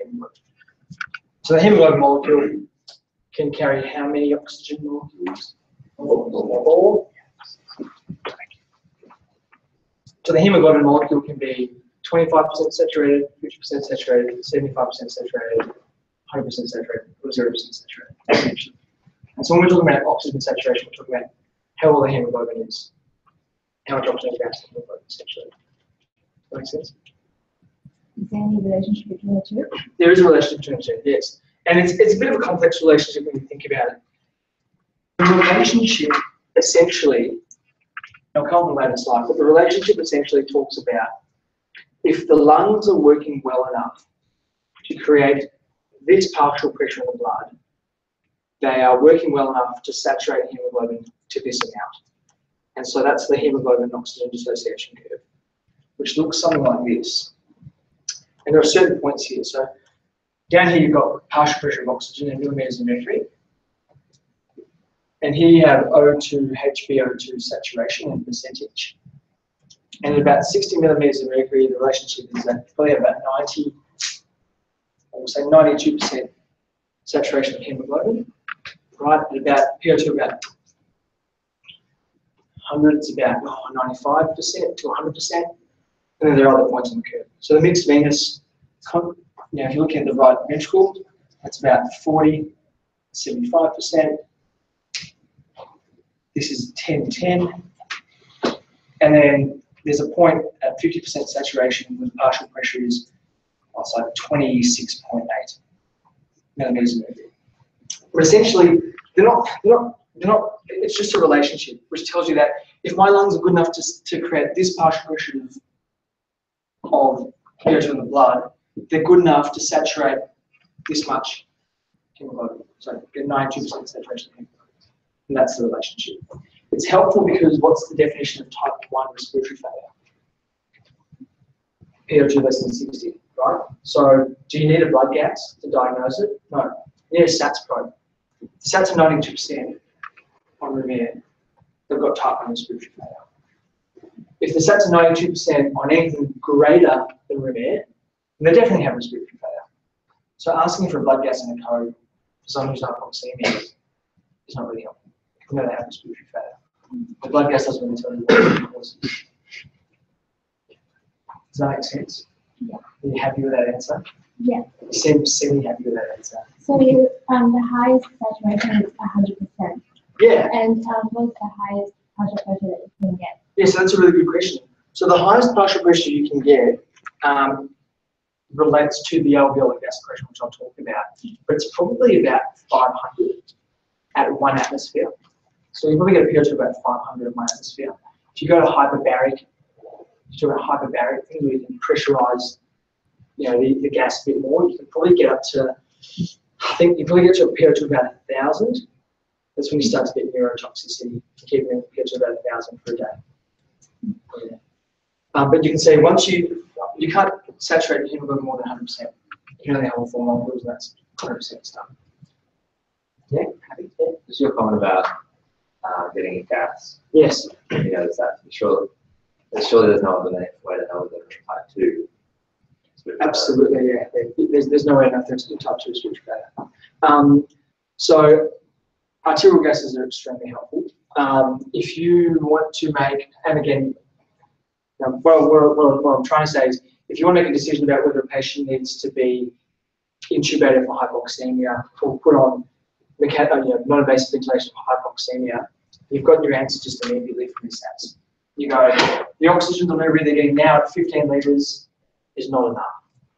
hemoglobin. So the hemoglobin molecule can carry how many oxygen molecules? 4. So the hemoglobin molecule can be 25% saturated, 50% saturated, 75% saturated, 100% saturated, or 0% saturated, essentially. And so when we're talking about oxygen saturation, we're talking about how well the hemoglobin is, how much oxygen is the hemoglobin, essentially. Does that make sense? Is there any relationship between the two? There is a relationship between the two, yes. And it's a bit of a complex relationship when you think about it. The relationship essentially, I'll come on the later slide, but the relationship essentially talks about if the lungs are working well enough to create this partial pressure in the blood, they are working well enough to saturate hemoglobin to this amount. And so that's the hemoglobin oxygen dissociation curve, which looks something like this. And there are certain points here. So down here you've got partial pressure of oxygen in millimeters of mercury. And here you have O2 HbO2 saturation in percentage. And at about 60 millimeters of mercury, the relationship is that probably about 90, I would say 92% saturation of hemoglobin. Right, at about PO2 about 100, it's about 95% to 100%. And then there are other points on the curve. So the mixed venous, if you look at the right ventricle, that's about 40, 75%. This is 10-10. And then there's a point at 50% saturation when partial pressure is like 26.8 millimeters of mercury. But essentially, it's just a relationship, which tells you that if my lungs are good enough to create this partial pressure of PO2 in the blood, they're good enough to saturate this much hemoglobin. So get 92% saturation of hemoglobin. And that's the relationship. It's helpful because what's the definition of type 1 respiratory failure? PO2 less than 60, right? So do you need a blood gas to diagnose it? No. You need a SATS probe. SATS are 92% on room air. They've got type 1 respiratory failure. If the SATS are 92% on anything greater than room air, then they definitely have respiratory failure. So asking for a blood gas and a code for someone who's hypoxemia is not really helpful. You know they have respiratory failure. The blood gas doesn't really tell you what it causes. Does that make sense? Yeah. Are you happy with that answer? Yeah. You seem semi-happy with that answer. So you, the highest saturation is 100%. Yeah. And what's the highest partial pressure that you can get? Yeah, so that's a really good question. So the highest partial pressure you can get relates to the alveolar gas pressure, which I'll talk about. But it's probably about 500 at 1 atmosphere. So you probably get a PO2 about 500 at 1 atmosphere. If you go to hyperbaric, things where you can pressurize, the gas a bit more, you can probably get up to, I think you probably get to a PO2 about 1,000. That's when you start to get neurotoxicity, keeping a PO2 about 1,000 for a day. Yeah. But you can say once you can't saturate your hemoglobin more than 100%. You can only have 4 molecules, and that's 100% stuff. Yeah, happy? Yeah. Just your comment about getting a gas. Yes. Is that surely there's no other way to know that type 2. Absolutely, yeah. There's no way to know if there's type 2 respiratory failure. So arterial gases are extremely helpful. If you want to make, and again, what I'm trying to say is, if you want to make a decision about whether a patient needs to be intubated for hypoxemia or put on non-invasive ventilation for hypoxemia, you've got your answer just immediately from your stats. You go, the oxygen delivery they're getting now at 15 litres is not enough.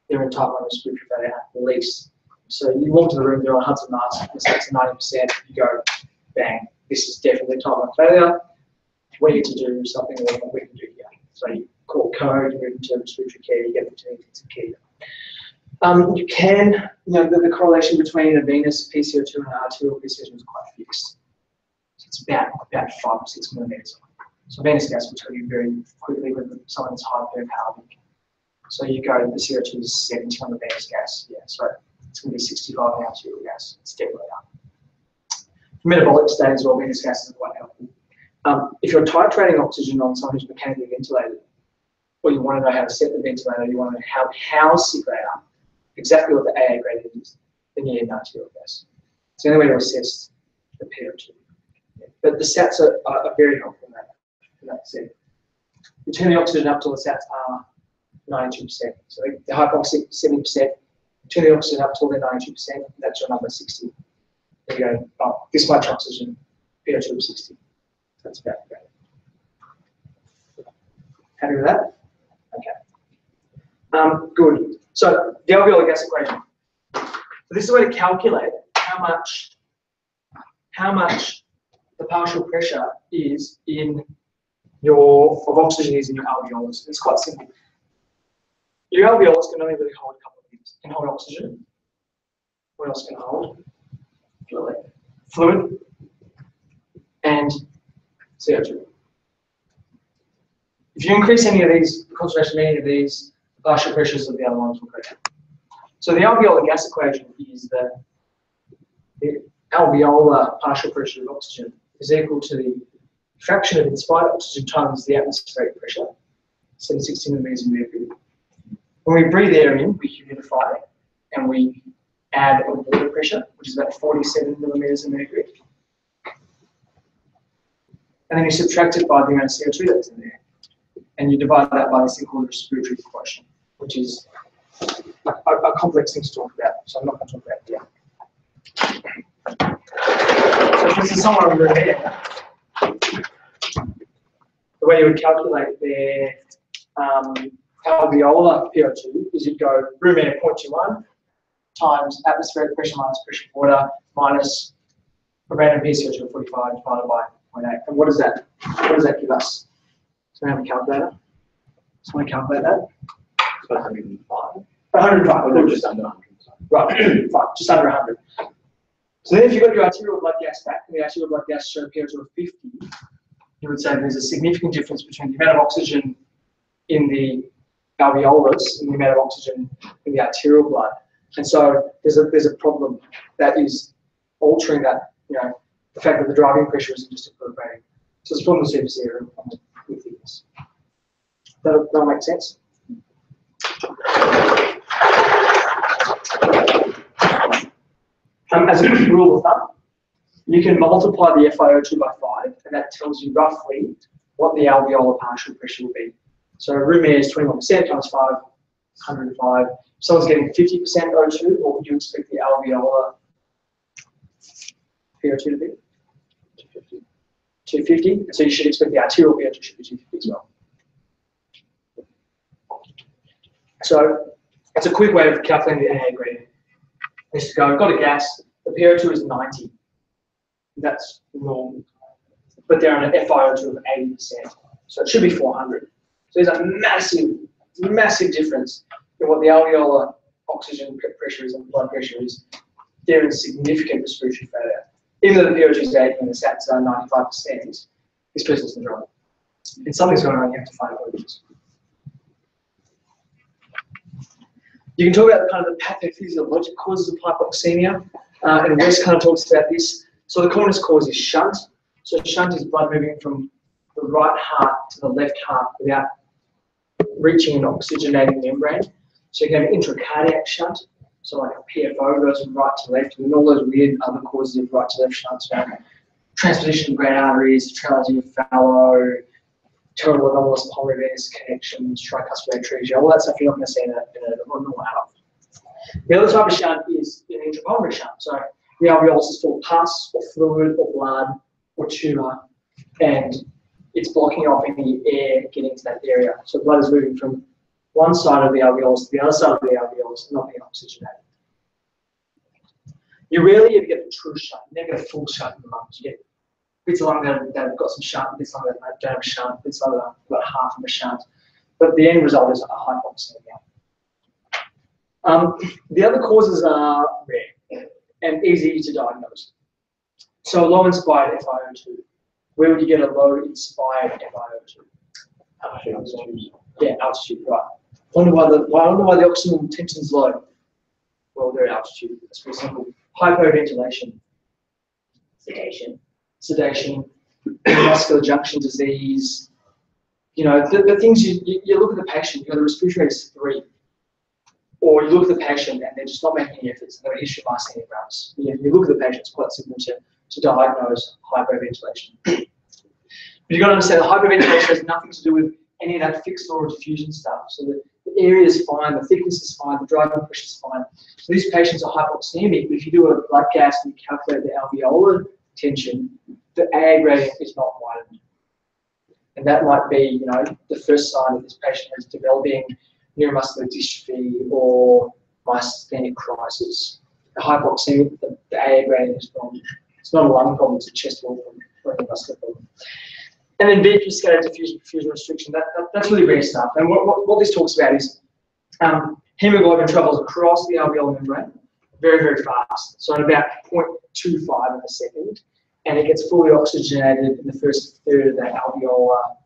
They're in type 1 respiratory failure at least. So you walk to the room, they're on Hudson mask, the stats are 90%, you go, bang, this is definitely type 1 failure. We need to do something that we can do here. So you call code, you move into respiratory care, you get them to intensive care. You can, the correlation between a venous PCO2 and an arterial PCO2 is quite fixed. So it's about 5 or 6 millimeters. So venous gas will tell you very quickly when someone's hypercarbonic. So you go, the CO2 is 70 on the venous gas. Yeah, so it's going to be 65 on arterial gas. It's definitely up. For metabolic state as well, venous gases are quite helpful. If you're titrating oxygen on someone who's mechanically ventilated, or you want to know how to set the ventilator, you want to know how sick they are, exactly what the AA gradient is, then you need an arterial gas. It's the only way to assess the PO2. But the SATs are very helpful in that setting. You turn the oxygen up till the SATs are 92%. So the hypoxic 70%, turn the oxygen up till they're 92%, that's your number 60. There you go, oh, this much oxygen, PO2 of 60. That's about great. Happy with that? Okay. Good. So the alveolar gas equation. So this is a way to calculate how much the partial pressure is in of oxygen is in your alveolus. It's quite simple. Your alveolus can only really hold a couple of things. It can hold oxygen. What else can it hold? Fluid and CO2. If you increase any of these, the concentration of any of these, the partial pressures of the other ones will go down. So the alveolar gas equation is that the alveolar partial pressure of oxygen is equal to the fraction of inspired oxygen times the atmospheric pressure, 760 millimeters of mercury. When we breathe air in, we humidify it, and we add a water pressure, which is about 47 millimeters of mercury. And then you subtract it by the amount of CO2 that's in there. And you divide that by this thing called the respiratory quotient, which is a complex thing to talk about, so I'm not going to talk about it yet. So if this is somewhere over there, the way you would calculate their alveolar PO2 is you'd go room air 0.21 times atmospheric pressure minus pressure of water minus a random PCO2 of 45 divided by 0.8. And what does that give us? So we have a calculator. So we calculate that. It's about 105. 105. Or just under 100. Right, fine, just under 100. So then if you've got your arterial blood gas back, and the arterial blood gas showed a PO2 of 50, you would say there's a significant difference between the amount of oxygen in the alveolus and the amount of oxygen in the arterial blood. And so there's a problem that is altering that, the fact that the driving pressure isn't just equilibrating. So there's a problem with surface area with thickness. That'll make sense? As a rule of thumb, you can multiply the FiO2 by 5, and that tells you roughly what the alveolar partial pressure will be. So room air is 21% times 5, 105. If someone's getting 50% O2, what would you expect the alveolar PO2 to be? 250. 250. So you should expect the arterial PO2 should be 250 as well. So that's a quick way of calculating the AA gradient. Is to go, I've got a gas, the PO2 is 90. That's normal. But they're on an FiO2 of 80%. So it should be 400. So there's a massive difference in what the alveolar oxygen pressure is and blood pressure is. They're in significant respiratory failure. Even though the PO2 is 80 and the SATs are 95%, this person's in trouble. And something's going on, you have to find what it is. You can talk about kind of the pathophysiologic causes of hypoxemia, and Wes kind of talks about this. So the commonest cause is shunt. So shunt is blood moving from the right heart to the left heart without reaching an oxygenating membrane. So you can have intracardiac shunt, so like a PFO goes from right to left, and all those weird other causes of right to left shunts, transposition of great arteries, trilogy fallow, total anomalous pulmonary venous connections, tricuspid atresia, all that stuff you're not going to see in a normal adult. The other type of shunt is an intrapulmonary shunt. So the alveolus is full of pus or fluid or blood or tumour, and it's blocking off any air getting to that area. So blood is moving from one side of the alveolus to the other side of the alveolus and not being oxygenated. You rarely ever get a true shunt. You never get a full shunt in the lungs. You get bits of lung that have got some shunt, bits of lung that don't have a shunt, bits of lung that have got half of a shunt. But the end result is a hypoxemia. The other causes are rare and easy to diagnose. So low inspired FiO2. Where would you get a low inspired FiO2? Altitude. Yeah, altitude, right. Wonder why the oxygen tension is low. Well, they're at altitude. That's pretty simple. Hypoventilation. Sedation, muscular junction disease. The things you look at the patient, the respiratory rate is 3. Or you look at the patient and they're just not making any efforts, and they're issuing myasthenia gravis. You look at the patient, it's quite simple to diagnose hyperventilation. But you've got to understand that hyperventilation has nothing to do with any of that fixed oral diffusion stuff. So the area is fine, the thickness is fine, the driving pressure is fine. So these patients are hypoxemic, but if you do a blood gas and you calculate the alveolar tension, the AA gradient is not widened. And that might be, the first sign that this patient is developing neuromuscular dystrophy or myasthenic crisis. The hypoxemic, the AA gradient is wrong. It's not a lung problem, it's a chest wall problem or a muscular problem. And then VP scalar diffusion restriction, that's really rare stuff. And what this talks about is hemoglobin travels across the alveolar membrane very, very fast. So at about 0.25 in a second, and it gets fully oxygenated in the first third of that alveolar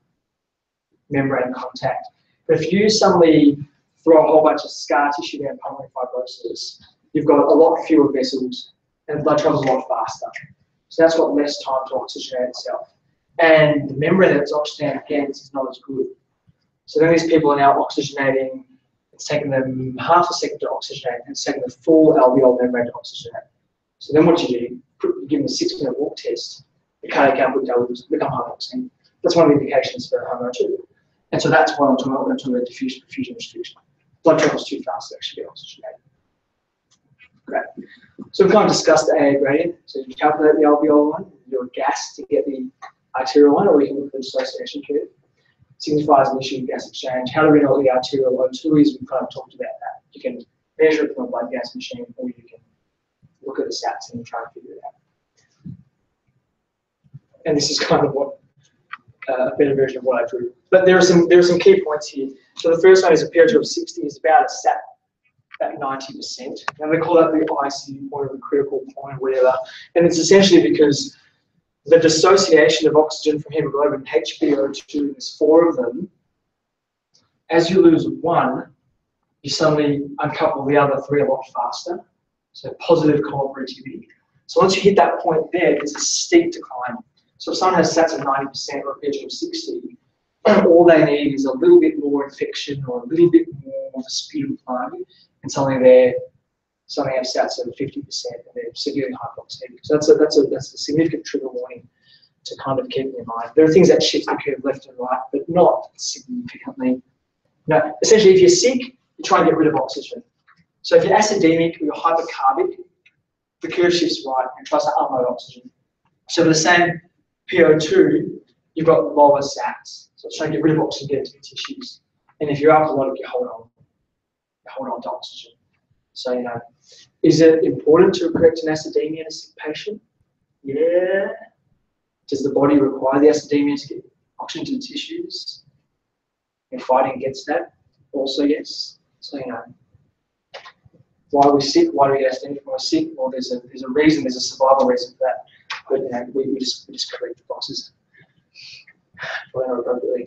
membrane contact. But if you suddenly throw a whole bunch of scar tissue down pulmonary fibrosis, you've got a lot fewer vessels and blood travels a lot faster. So that's got less time to oxygenate itself. And the membrane that's oxygenated against is not as good. So then these people are now oxygenating, it's taking them half a second to oxygenate, and it's taking the full alveolar membrane to oxygenate. So then what you do, you give them a 6-minute walk test, the cardiac output levels become hypoxemic. That's one of the indications for HMO2. And so that's why I'm talking about diffusion restriction. Blood travels too fast to actually get oxygenated. Great. So we've kind of discussed the AA gradient. So you calculate the alveolar one, you do a gas to get the arterial one, or we can look at the dissociation curve. Signifies an issue of gas exchange. How do we know what the arterial O2 is? We've kind of talked about that. You can measure it from a blood gas machine, or you can look at the stats and try and figure it out. And this is kind of what a better version of what I drew. But there are some key points here. So the first one is a PO2 of 60 is about a stat at 90%. And we call that the ICU point or the critical point or whatever. And it's essentially because the dissociation of oxygen from hemoglobin, HbO2, there's 4 of them. As you lose one, you suddenly uncouple the other 3 a lot faster. So positive cooperativity. So once you hit that point there, there's a steep decline. So if someone has stats of 90% or a PO2 of 60, all they need is a little bit more infection or a little bit more of a sputum plug, and suddenly have stats of 50% and they're severely hypoxemic. So that's a significant trigger warning to kind of keep in mind. There are things that shift the curve left and right, but not significantly. No, essentially, if you're sick, you try and get rid of oxygen. So if you're acidemic or you're hypercarbic, the curve shifts right and tries to unload oxygen. So for the same PO2, you've got lower sats. So it's trying to get rid of oxygen, get it to the tissues. And if you're alcoholic, you hold on to oxygen. So, is it important to correct an acidemia in a sick patient? Yeah. Does the body require the acidemia to get oxygen to the tissues? And fighting against that? Also, yes. So, why are we sick? Why do we get acidemia when we're sick? Well, there's a reason, there's a survival reason for that. But, we just correct the boxes. Appropriately.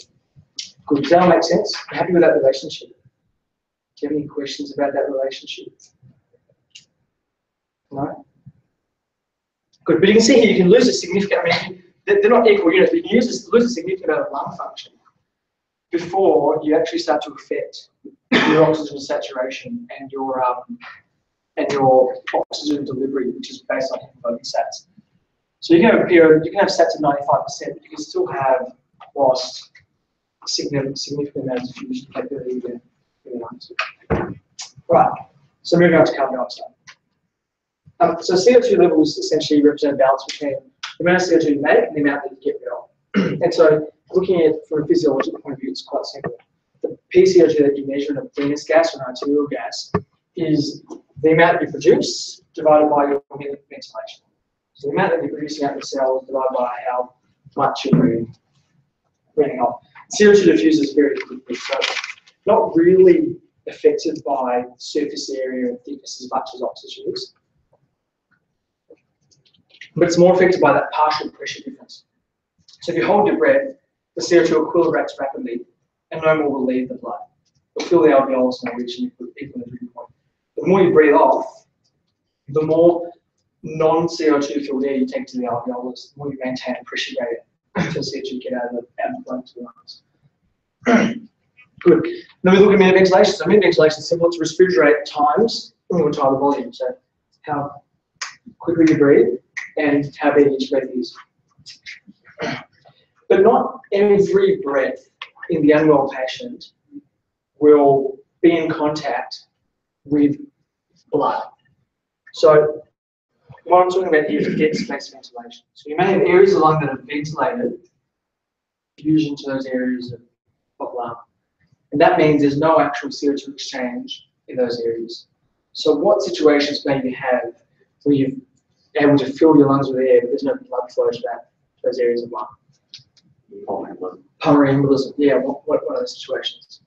Good. Does that all make sense? I'm happy with that relationship. Do you have any questions about that relationship? No? Good, but you can see here you can lose a significant, they're not equal units, but you can lose a significant amount of lung function before you actually start to affect your oxygen saturation and your oxygen delivery, which is based on hemoglobin sats. So you can have a period, you can have sats of 95%, but you can still have lost significant amount of diffusion capability there. Right, so moving on to carbon dioxide. So CO2 levels essentially represent balance between the amount of CO2 you make and the amount that you get rid of. And so looking at it from a physiological point of view, it's quite simple. The PCO2 that you measure in a venous gas or an arterial gas is the amount that you produce divided by your ventilation. So the amount that you're producing out of the cells divided by how much you're breathing off. CO2 diffuses very quickly, so not really affected by surface area and thickness as much as oxygen is. But it's more affected by that partial pressure difference. So if you hold your breath, the CO2 equilibrates rapidly and no more will leave the blood. It'll fill the alveolus and reach an equilibrium point. The more you breathe off, the more non-CO2 filled air you take to the alveolus, the more you maintain a pressure gradient to CO2 get out of the blood to the lungs. Good. Then we look at minute ventilation. So minute ventilation is simple. It's respiratory rate times total volume. So how quickly you breathe and how big each breath is. But not every breath in the unwell patient will be in contact with blood. So what I'm talking about here is dead space ventilation. So you may have areas of the lung that are ventilated, diffusion to those areas of lung. And that means there's no actual CO2 exchange in those areas. So what situations may you have where you're able to fill your lungs with air, but there's no blood flow to those areas of lung? Pulmonary embolism. Yeah, what are those situations?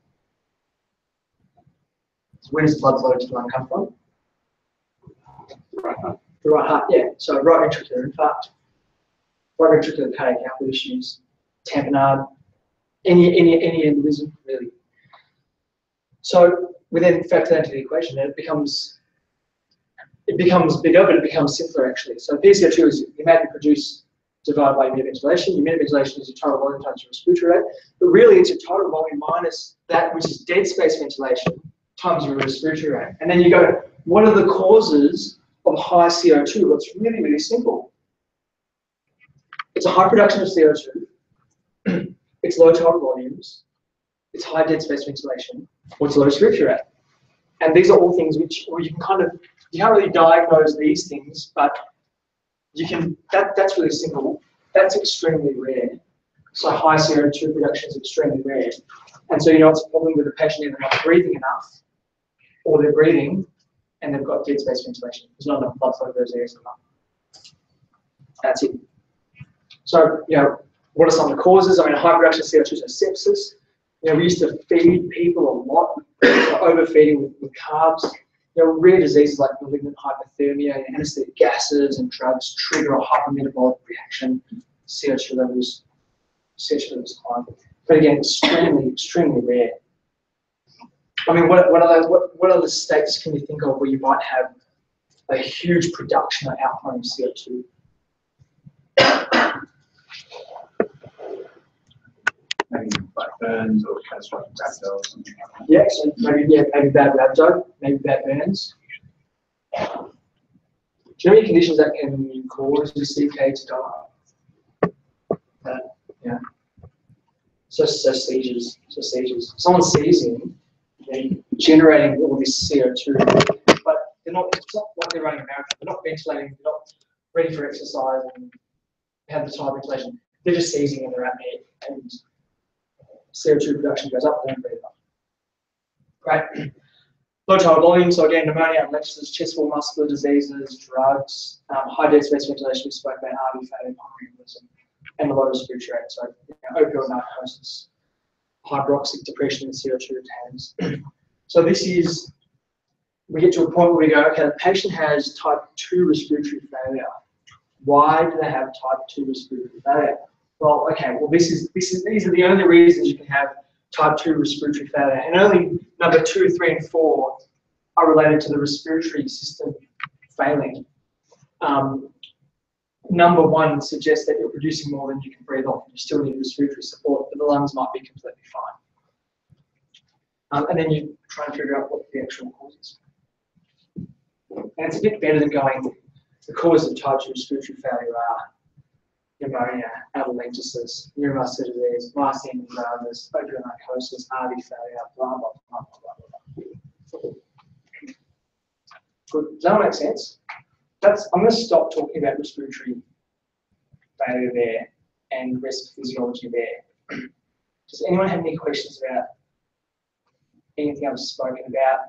So where does blood flow to the lung come from? The right heart, yeah. So right ventricular infarct, right ventricular cardiac output issues, tamponade, any embolism really. So we then factor that into the equation, and it becomes bigger, but it becomes simpler actually. So PCO2 is the amount you produce divided by your minute ventilation. Your minute ventilation is your total volume times your respiratory rate, but really it's your total volume minus that which is dead space ventilation times your respiratory rate. And then you go, what are the causes of high CO2? Well, it's really, really simple. It's a high production of CO2, it's low total volumes, it's high dead space ventilation, or it's low respiratory rate. And these are all things which, or you can't really diagnose these things, but you can, that's really simple. That's extremely rare. So high CO2 production is extremely rare. And so you know it's a problem with the patient either not breathing enough, or they're breathing and they've got dead space ventilation. There's not enough blood flow to those areas of the lung. That's it. So, you know, what are some of the causes? I mean, high production of CO2 is sepsis. You know, we used to feed people a lot, overfeeding with carbs. You know, rare diseases like malignant hypothermia and anesthetic gases and drugs trigger a hypermetabolic reaction. CO2 levels high. But again, extremely rare. I mean, what other states can you think of where you might have a huge production or output of CO2? Maybe like burns or catastrophic rhabdo or something like that. Yeah, so maybe bad rhabdo, maybe bad burns. Do you know any conditions that can cause the CK to die? Yeah. So seizures. Someone's seizing, they're generating all this CO2, but it's not like they're running a marathon. They're not ventilating. They're not ready for exercise and have the time ventilation. They're just seizing in their apnea, and CO2 production goes up, and breathe up. Great. Low total volume, so again, pneumonia, epilepsies, chest wall muscular diseases, drugs, high dead space ventilation, we spoke about RV failure, pulmonary embolism, and the low respiratory rate, so opioid narcosis, hyperoxic depression, and CO2 retainers. So this is, we get to a point where we go, okay, the patient has type 2 respiratory failure. Why do they have type 2 respiratory failure? Well, okay, well these are the only reasons you can have type 2 respiratory failure, and only number 2, 3, and 4 are related to the respiratory system failing. Number 1 suggests that you're producing more than you can breathe off. You still need respiratory support, but the lungs might be completely fine. And then you try and figure out what the actual cause is. And it's a bit better than going, the causes of type 2 respiratory failure are pneumonia, atelectasis, neuromuscular disease, myasthenia gravis, opioid narcosis, RV failure, blah, blah, blah, blah, blah, blah. Good. Does that make sense? I'm going to stop talking about respiratory failure there and rest physiology there. Does anyone have any questions about anything I've spoken about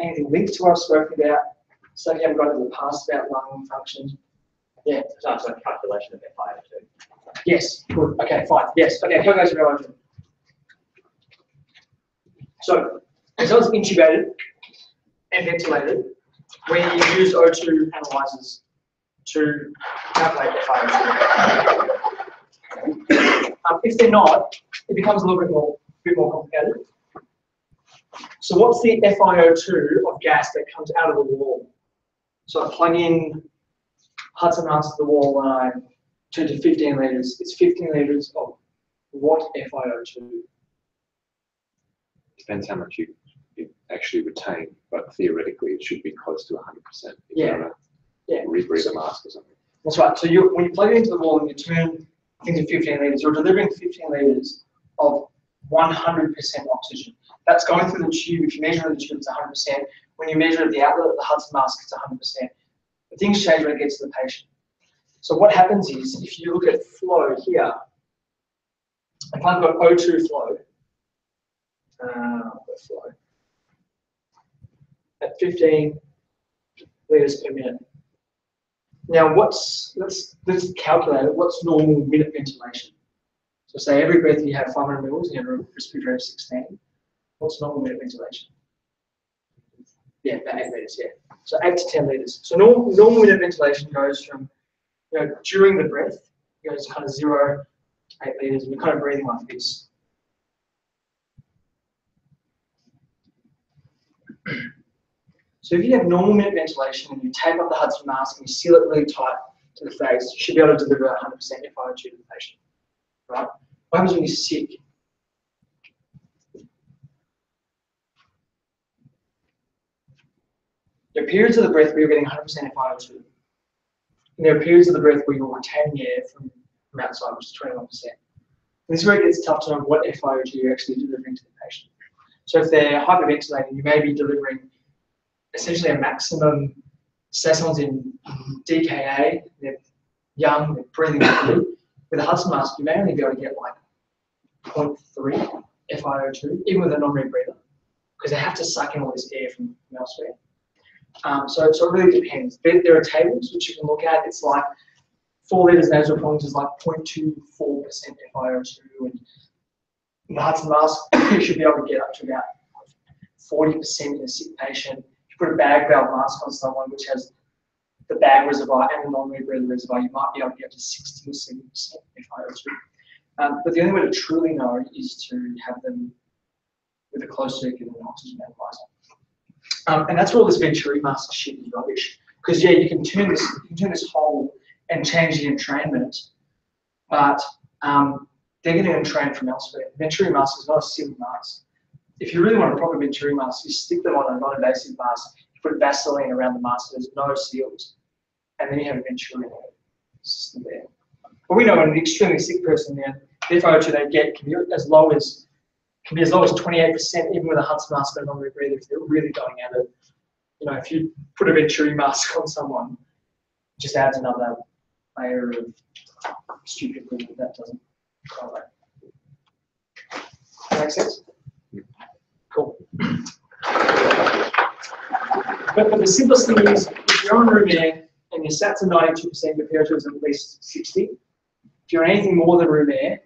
anything linked to what I've spoken about, stuff you haven't got in the past about lung function? Yeah. Sounds like calculation of FiO2. Yes. Good. Okay. Fine. Yes. Okay. Calculation of FiO2. So, as I was intubated and ventilated, we use O2 analyzers to calculate FiO2. If they're not, it becomes a little bit more complicated. So, what's the FiO2 of gas that comes out of the wall? So, I plug in Hudson mask to the wall line, turn to 15 litres. It's 15 litres of what FiO2? Depends how much you actually retain, but theoretically it should be close to 100%. If Yeah. you're Yeah. rebreathe a mask or something. That's right. So when you plug it into the wall and you turn things to 15 litres, you're delivering 15 litres of 100% oxygen. That's going through the tube. If you measure the tube, it's 100%. When you measure at the outlet of the Hudson mask, it's 100%. But things change when it gets to the patient. So what happens is, if you look at flow here, if I've got O2 flow, at 15 litres per minute. Now, let's calculate it. What's normal minute ventilation? So say every breath you have 500 mils and you have a respiratory of 16. What's normal minute ventilation? Yeah, about 8 litres, yeah. So 8 to 10 litres. So normal minute ventilation goes from, during the breath, it goes kind of 0 to 8 litres, and you're kind of breathing like this. So if you have normal minute ventilation and you tape up the Hudson mask and you seal it really tight to the face, you should be able to deliver 100% FiO2 to the patient, right? What happens when you're sick? There are periods of the breath where you're getting 100% FiO2. And there are periods of the breath where you're retaining air from outside, which is 21%. This is where it gets tough to know what FiO2 you're actually delivering to the patient. So if they're hyperventilating, you may be delivering essentially a maximum. Say someone's in DKA, they're young, they're breathing heavily. With a Hudson mask, you may only be able to get like 0.3 FiO2, even with a non-rebreather, because they have to suck in all this air from elsewhere. So it really depends. There are tables which you can look at. It's like 4 litres nasal prongs is like 0.24% FiO2, and the Hudson mask you should be able to get up to about 40% in a sick patient. If you put a bag valve mask on someone which has the bag reservoir and the non-rebreather reservoir, you might be able to get up to 60 or 70% FiO2. But the only way to truly know is to have them with a closed circuit and an oxygen analyzer. And that's where all this Venturi mask shit is rubbish. Because yeah, you can turn this whole and change the entrainment, but they're getting entrained from elsewhere. Venturi mask is not a sealed mask. If you really want a proper Venturi mask, you stick them on a non-invasive mask, you put Vaseline around the mask, there's no seals, and then you have a Venturi system there. But we know an extremely sick person, their FiO2 they get can be as low as 28%, even with a Hudson mask and a non-rebreather, if they're really going at it. If you put a Venturi mask on someone, it just adds another layer of stupidity that doesn't correlate. That make sense? Cool. But the simplest thing is, if you're on room air and your SATs are 92%, your PO2 is at least 60. If you're on anything more than room air,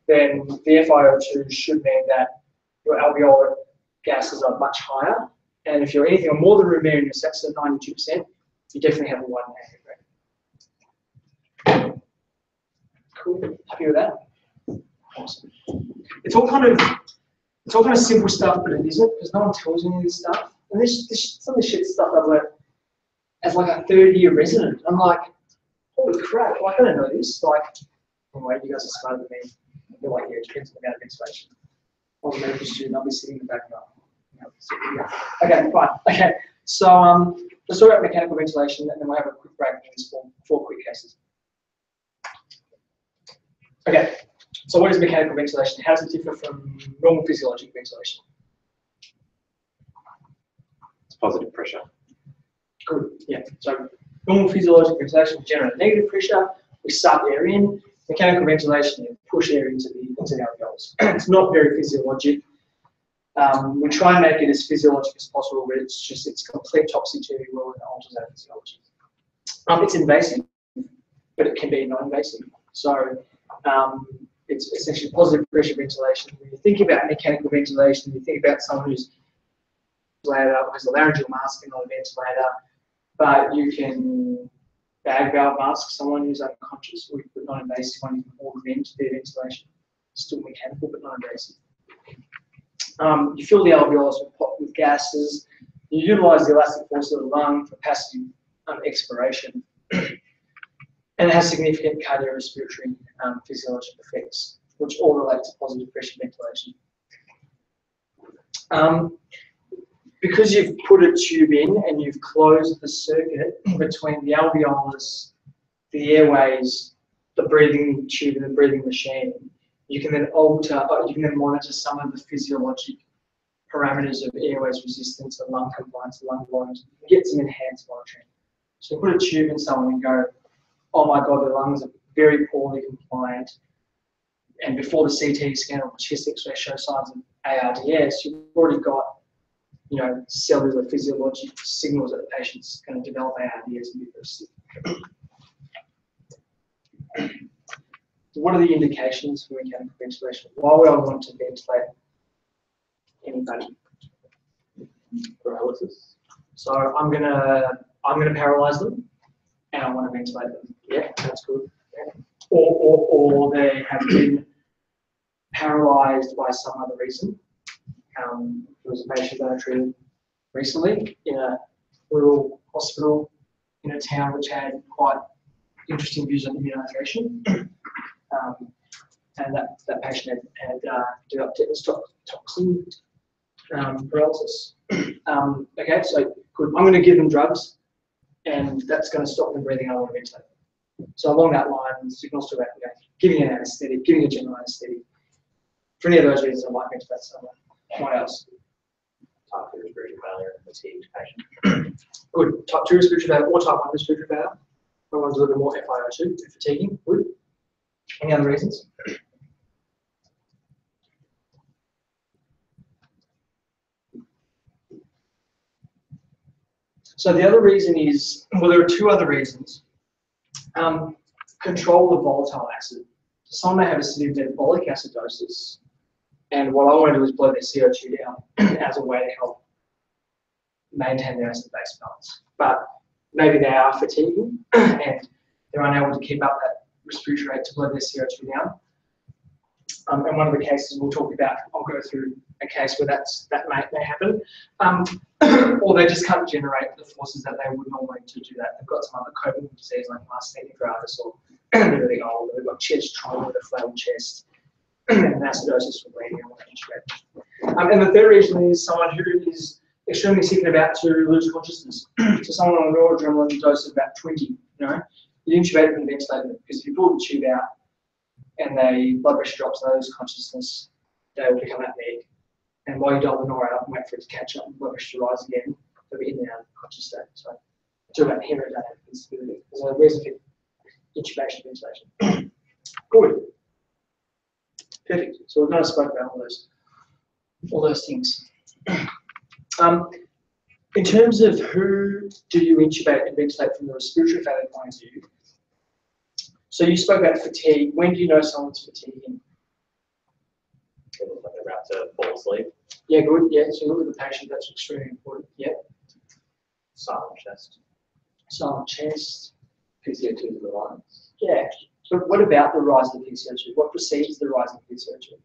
then the FiO2 should mean that your alveolar gases are much higher. And if you're anything more than room air and your SATs are 92%, you definitely have a wide band. Cool. Happy with that? Awesome. It's all kind of simple stuff, but it isn't, because no one tells you any of this stuff. And some of this shit stuff I've learned as like a third-year resident. I'm like, holy crap! I don't know this. Anyway, you guys are smarter than me. You're like, yeah, it depends on the amount of ventilation. I was a medical student. I'll be sitting in the back of Okay, fine. Okay, so let's talk about mechanical ventilation, and then we'll have a quick break in these four quick cases. Okay, so what is mechanical ventilation? How does it differ from normal physiologic ventilation? It's positive pressure. Good, yeah. So normal physiologic ventilation, we generate negative pressure, we suck air in. Mechanical ventilation, you push air into the alveolus. It's not very physiologic. We try and make it as physiologic as possible, but it's complete topsy-turvy world and alters our physiology. It's invasive, but it can be non-invasive. So it's essentially positive pressure ventilation. When you think about mechanical ventilation, you think about someone who's has a laryngeal mask and not a ventilator, but you can bag valve mask someone who's unconscious, or you put non-invasive one, you can augment their ventilation. Still mechanical, but non-invasive. You fill the alveolus with gases. You utilize the elastic force of the lung for passive expiration. And it has significant cardiorespiratory physiological effects, which all relate to positive pressure ventilation. Because you've put a tube in and you've closed the circuit between the alveolus, the airways, the breathing tube and the breathing machine, you can then monitor some of the physiologic parameters of airways resistance and lung compliance, lung volumes, get some enhanced monitoring. So you put a tube in someone and go, oh my God, the lungs are very poorly compliant. And before the CT scan or chest X-ray show signs of ARDS, you've already got, cellular physiologic signals that the patient's going to develop ARDS and be very sick. So what are the indications for mechanical ventilation? Why would I want to ventilate anybody? Paralysis. So I'm gonna paralyze them, and I want to ventilate them. Yeah, that's good. Yeah. Or they have been paralyzed by some other reason. There was a patient that I treated recently in a rural hospital in a town which had quite interesting views on immunisation. And that patient had developed toxin paralysis. Okay, so good. I'm going to give them drugs, and that's going to stop them breathing. I want to ventilate. So along that line, signals to that, giving an anaesthetic, giving a general anaesthetic. For any of those reasons, I might ventilate someone. What else? Type 2 respiratory failure and fatigued patient. Good. Type 2 respiratory failure or type 1 respiratory failure. I want a little bit more FiO2 if fatiguing. Good. Any other reasons? So the other reason is, well, there are two other reasons. Control of volatile acid. Some may have a severe metabolic acidosis, and what I want to do is blow their CO2 down as a way to help maintain their acid-base balance. But maybe they are fatiguing and they're unable to keep up that respiratory rate to blow their CO2 down. And one of the cases we'll talk about, I'll go through a case where that may happen. Or they just can't generate the forces that they would normally to do that. They've got some other coping disease like myasthenia gravis, or they're really old, they've got chest trauma with a flail chest, and acidosis from bleeding and intubate. And the third reason is someone who is extremely sick and about to lose consciousness. So someone on a noradrenaline dose of about 20, you intubate them and ventilate them, because if you pull the tube out and the blood pressure drops and they lose consciousness, they will become apneic. And while you dial the nora up and wait for it to catch up and blood pressure to rise again, they'll be in and out of conscious state. So talk about hemodynamic instability. There's a reason for intubation ventilation. Good. Perfect. So we've kind of spoke about all those things. In terms of who do you intubate and ventilate from the respiratory failure point of view, so you spoke about fatigue. When do you know someone's fatiguing? It looks like they're about to fall asleep. Yeah, good. Yeah, so you look at the patient, that's extremely important. Yeah. Silent chest. Silent chest. PCO2 to the lungs. Yeah. But what about the rise of PCO2? What precedes the rise of PCO2?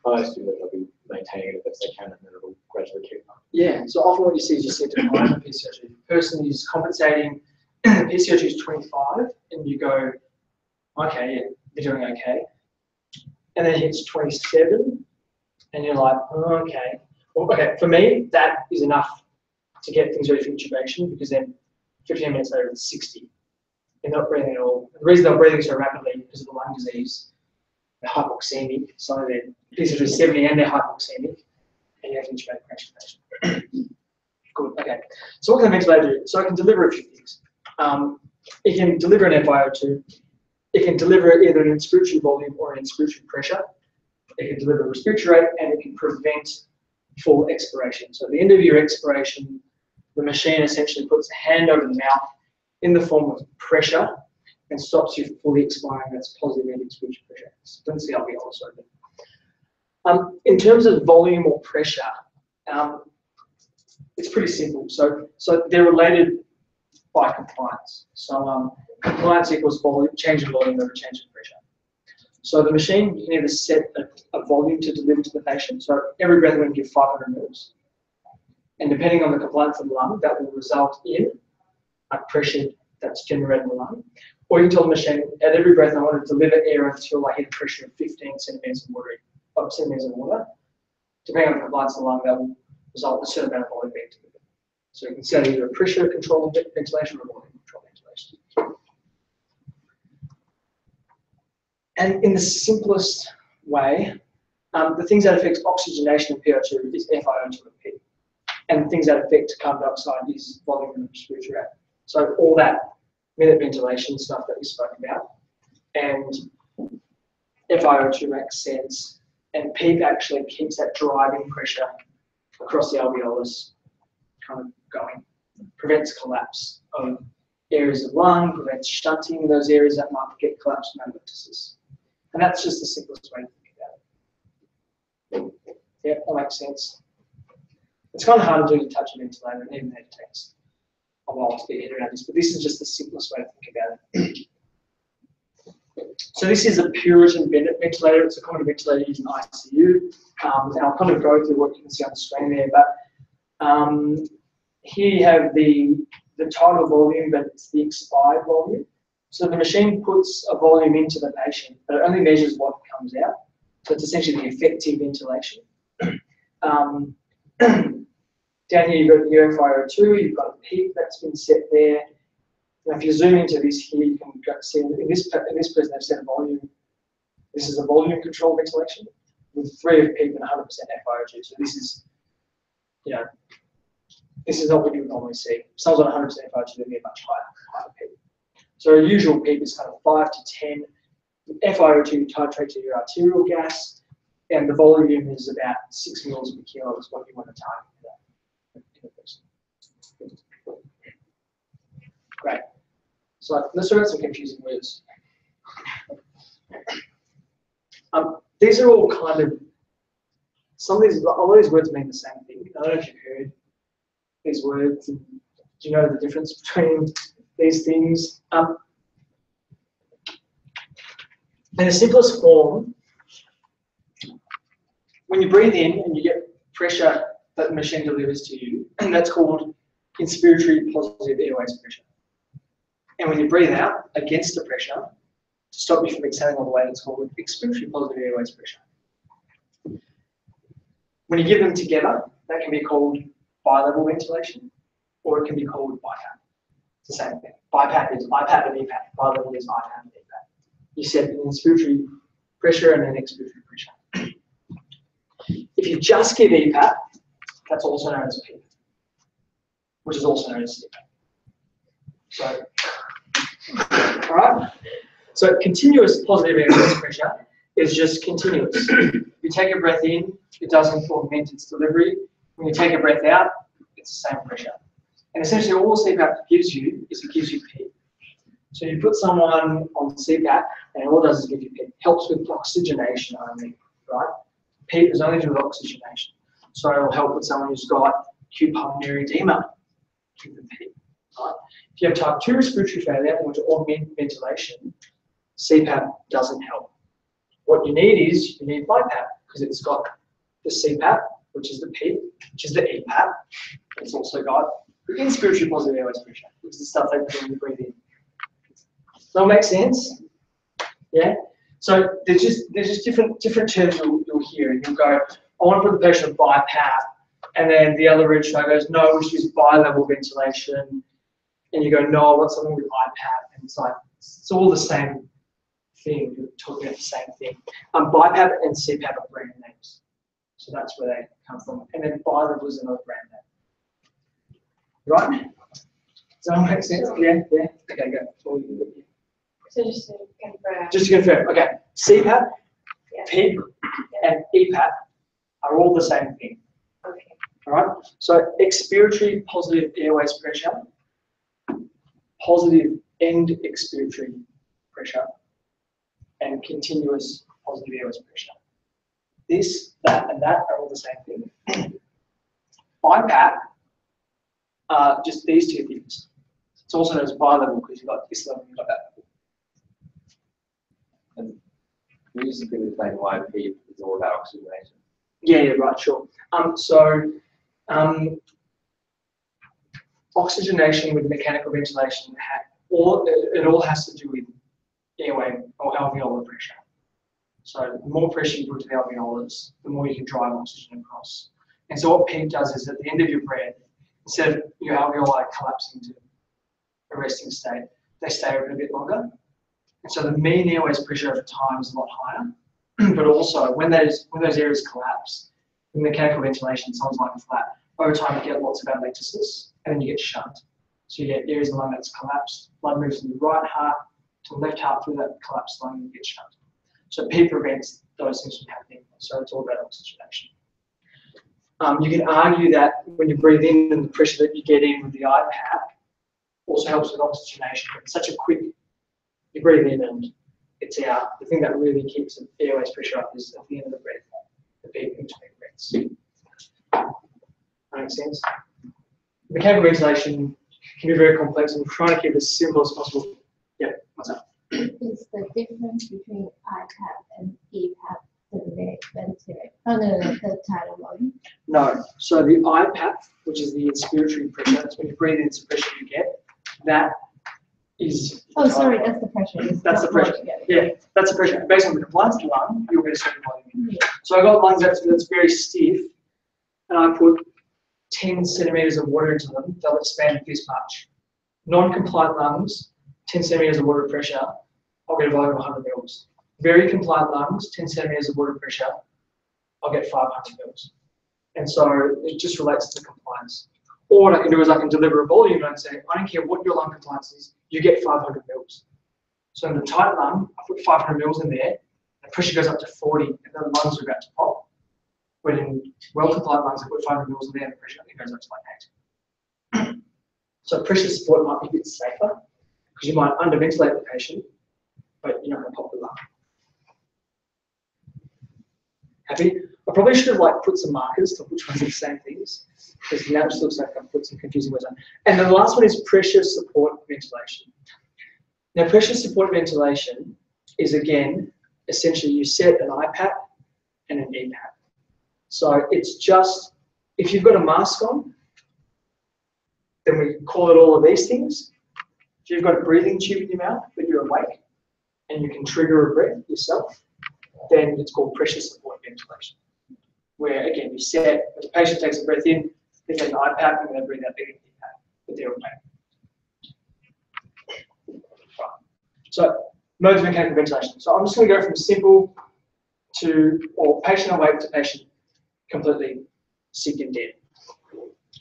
I assume that they'll be maintaining it as best they can and then it'll gradually keep up. Yeah, so often what you see is you see a decline in PCO2. The person is compensating, PCO2 is 25, and you go, okay, yeah, they're doing okay. And then it hits 27, and you're like, oh, okay. Well, okay, for me, that is enough to get things ready for intubation, because then 15 minutes later it's 60. They're not breathing at all. The reason they're breathing so rapidly is because of the lung disease. They're hypoxemic, so their PCO2 is 70 and they're hypoxemic, and you have to intubate the patient. Good, okay. So what can a ventilator do? So it can deliver a few things. It can deliver an FiO2. It can deliver either an inspiratory volume or an inspiratory pressure. It can deliver a respiratory rate, and it can prevent full expiration. So at the end of your expiration, the machine essentially puts a hand over the mouth in the form of pressure and stops you fully expiring. That's positive end-expiratory pressure. Splints the alveolus open. In terms of volume or pressure, it's pretty simple. So they're related by compliance. So compliance equals volume, change in volume over change in pressure. So the machine, you can either set a volume to deliver to the patient. So every breath we're going to give 500 mils. And depending on the compliance of the lung, that will result in a pressure that's generated in the lung. Or you can tell the machine, at every breath I want to deliver air until I hit a pressure of 15 centimeters of water. depending on compliance of the lung, that will result in a certain amount of volume being delivered. So you can set either a pressure controlled ventilation or a volume controlled ventilation. And in the simplest way, the things that affect oxygenation and PO2 is FiO2 and P. And the things that affect carbon dioxide is volume and respiratory rate. So all that minute ventilation stuff that we spoke about, and FiO2 makes sense, and PEEP actually keeps that driving pressure across the alveolus kind of going, prevents collapse of areas of lung, prevents shunting in those areas that might get collapsed from atelectasis. And that's just the simplest way to think about it. Yeah, that makes sense. It's kind of hard to do to touch a ventilator, and even that takes a while to get your head around this, but this is just the simplest way to think about it. So this is a Puritan ventilator. It's a common ventilator used in ICU. And I'll kind of go through what you can see on the screen there, but here you have the total volume, but it's the expired volume. So the machine puts a volume into the patient, but it only measures what comes out. So it's essentially the effective ventilation. Down here you've got your FiO2, you've got a PEEP that's been set there. Now if you zoom into this here, you can see in this person they've set a volume. This is a volume control ventilation with 3 of PEEP and 100% FiO2. So this is, you know, this is not what you would normally see. If someone's on 100% FiO2, they'll get much higher PEEP. So a usual PEEP is kind of 5 to 10. FiO2 you titrate to your arterial gas, and the volume is about 6 mils per kilo is what you want to target in a person. Great. So let's talk about some confusing words. These are all kind of, a lot of these words mean the same thing. I don't know if you've heard these words. Do you know the difference between these things? In the simplest form, when you breathe in and you get pressure that the machine delivers to you, and that's called inspiratory positive airways pressure. And when you breathe out against the pressure, to stop you from exhaling all the way, it's called expiratory positive airways pressure. When you give them together, that can be called bilevel ventilation, or it can be called BiPAP. It's the same thing. BiPAP is IPAP and EPAP. Bilevel is IPAP and EPAP. You set an inspiratory pressure and an expiratory pressure. If you just give EPAP, that's also known as PEEP, which is also known as CPAP. So, all right. So continuous positive airways pressure is just continuous. You take a breath in, it doesn't augment its delivery. When you take a breath out, it's the same pressure. And essentially all CPAP gives you is it gives you PEEP. So you put someone on CPAP and all it does is give you PEEP. Helps with oxygenation only, right? PEEP is only to do with oxygenation. So it will help with someone who's got acute pulmonary edema. Give them PEEP, right? If you have type 2 respiratory failure and want to augment ventilation, CPAP doesn't help. What you need is you need BiPAP because it's got the CPAP, which is the PEEP, which is the EPAP. It's also got the inspiratory positive airways pressure, which is the stuff that you do when you breathe in. Does that make sense? Yeah. So there's just different terms you'll hear, and you'll go, I want to put the patient on BiPAP, and then the other registrar goes, no, we should use bilevel ventilation, and you go, no, I want something with IPAP, and it's like it's all the same thing. You're talking about the same thing. BiPAP and CPAP are brand names, so that's where they come from. And then bilevel is another brand name, right? Does that make sense? Yeah. Okay, go. So just to confirm. Just to confirm, okay, CPAP, Yeah. PEEP, and EPAP are all the same thing. Okay. All right. So expiratory positive airways pressure, positive end expiratory pressure, and continuous positive airways pressure. This, that, and that are all the same thing. BiPAP are just these two things. It's also known as bilevel because you've got this level, you've got that level. And can you just explain why PEEP is all about oxygenation? Yeah, right, sure. Oxygenation with mechanical ventilation, it all has to do with airway or alveolar pressure. So the more pressure you put to the alveolus, the more you can drive oxygen across. And so what PEEP does is at the end of your breath, instead of your alveoli collapsing to a resting state, they stay open a bit longer. And so the mean airways pressure over time is a lot higher. But also when those areas collapse, in mechanical ventilation, sounds like a flat. Over time you get lots of atelectasis and then you get shunt. So you get areas of the lung that's collapsed, blood moves from the right heart to the left heart through that collapsed lung and you get shunt. So PEEP prevents those things from happening. So it's all about oxygenation. You can argue that when you breathe in and the pressure that you get in with the IPAP also helps with oxygenation. It's such a quick, you breathe in and it's out. The thing that really keeps the airways pressure up is at the end of the breath, the PEEP between breaths. That makes sense? Mechanical ventilation can be very complex and we're trying to keep it as simple as possible. Yeah, what's up? Is the difference between IPAP and EPAP the ventilator? Oh, no, the tidal volume. No. So the IPAP, which is the inspiratory pressure, that's when you breathe in, it's the pressure you get. That is. Oh, sorry, that's the pressure. That's the pressure. Yeah, that's the pressure. Based on the compliance of the lung, you'll get a certain volume. Yeah. So I got lungs that's very stiff, and I put 10 centimeters of water into them. They'll expand this much. Non-compliant lungs, 10 centimeters of water pressure, I'll get a volume of 100 mils. Very compliant lungs, 10 centimeters of water pressure, I'll get 500 mils. And so it just relates to compliance. Or what I can do is I can deliver a volume and say, I don't care what your lung compliance is, you get 500 mils. So in the tight lung, I put 500 mils in there, the pressure goes up to 40, and the lungs are about to pop. But in well-compliant lungs, I put 500 mils in there, and the pressure goes up to like 8. So pressure support might be a bit safer, because you might underventilate the patient, but you're not going to pop the lung. Happy? I probably should have put some markers to which ones are the same things, because now it just looks like I've put some confusing words on. And the last one is pressure support ventilation. Now, pressure support ventilation is, again, essentially you set an IPAP and an EPAP. So it's just, if you've got a mask on, then we call it all of these things. If you've got a breathing tube in your mouth, but you're awake, and you can trigger a breath yourself, then it's called pressure support ventilation. Where, again, you set, if the patient takes a breath in, they take an IPAP, and they breathe out, they get an EPAP, but they're awake. Right. So, modes of mechanical ventilation. So I'm just going to go from simple to, or patient awake to patient completely sick and dead.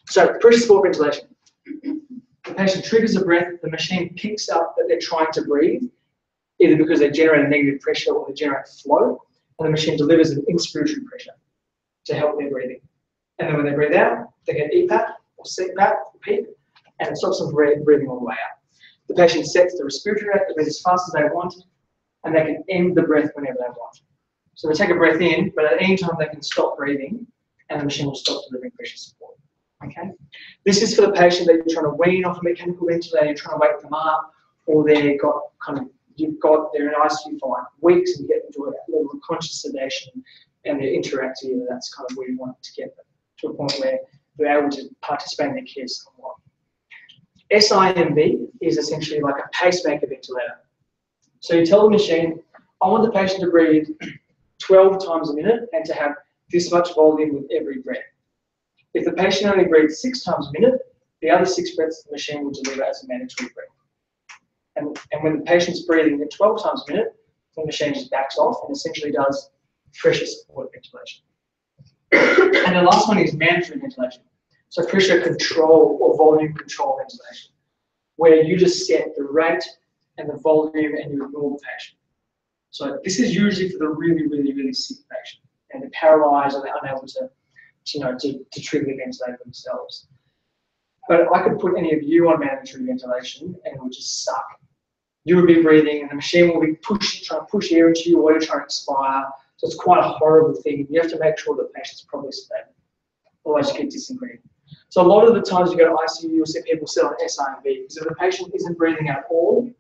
So, pressure support ventilation. The patient triggers a breath, the machine picks up that they're trying to breathe, either because they generate a negative pressure or they generate flow, and the machine delivers an inspiratory pressure to help their breathing. And then when they breathe out, they get EPAP or CPAP or PEEP, and it stops them from breathing all the way out. The patient sets the respiratory rate, they breathe as fast as they want, and they can end the breath whenever they want. So they take a breath in, but at any time they can stop breathing, and the machine will stop delivering pressure support. Okay? This is for the patient that you're trying to wean off a mechanical ventilator, you're trying to wake them up, or they're in ICU for like weeks and you get them to a level of conscious sedation and they're interactive, and that's kind of where you want to get them to a point where they're able to participate in their care somewhat. SIMV is essentially like a pacemaker ventilator. So you tell the machine, I want the patient to breathe 12 times a minute and to have this much volume with every breath. If the patient only breathes 6 times a minute, the other 6 breaths the machine will deliver as a mandatory breath. And when the patient's breathing at 12 times a minute, the machine just backs off and essentially does pressure support ventilation. And the last one is mandatory ventilation. So pressure control or volume control ventilation, where you just set the rate and the volume and you ignore the patient. So this is usually for the really, really, really sick patient, and they're paralyzed or they're unable to trigger the ventilator themselves. But I could put any of you on mandatory ventilation and it would just suck. You would be breathing and the machine will be trying to push air into you, or you're trying to expire. So it's quite a horrible thing. You have to make sure the patient's properly sedated, otherwise you get disintegrated. So a lot of the times you go to ICU, you'll see people sit on SIMV, because if the patient isn't breathing at all,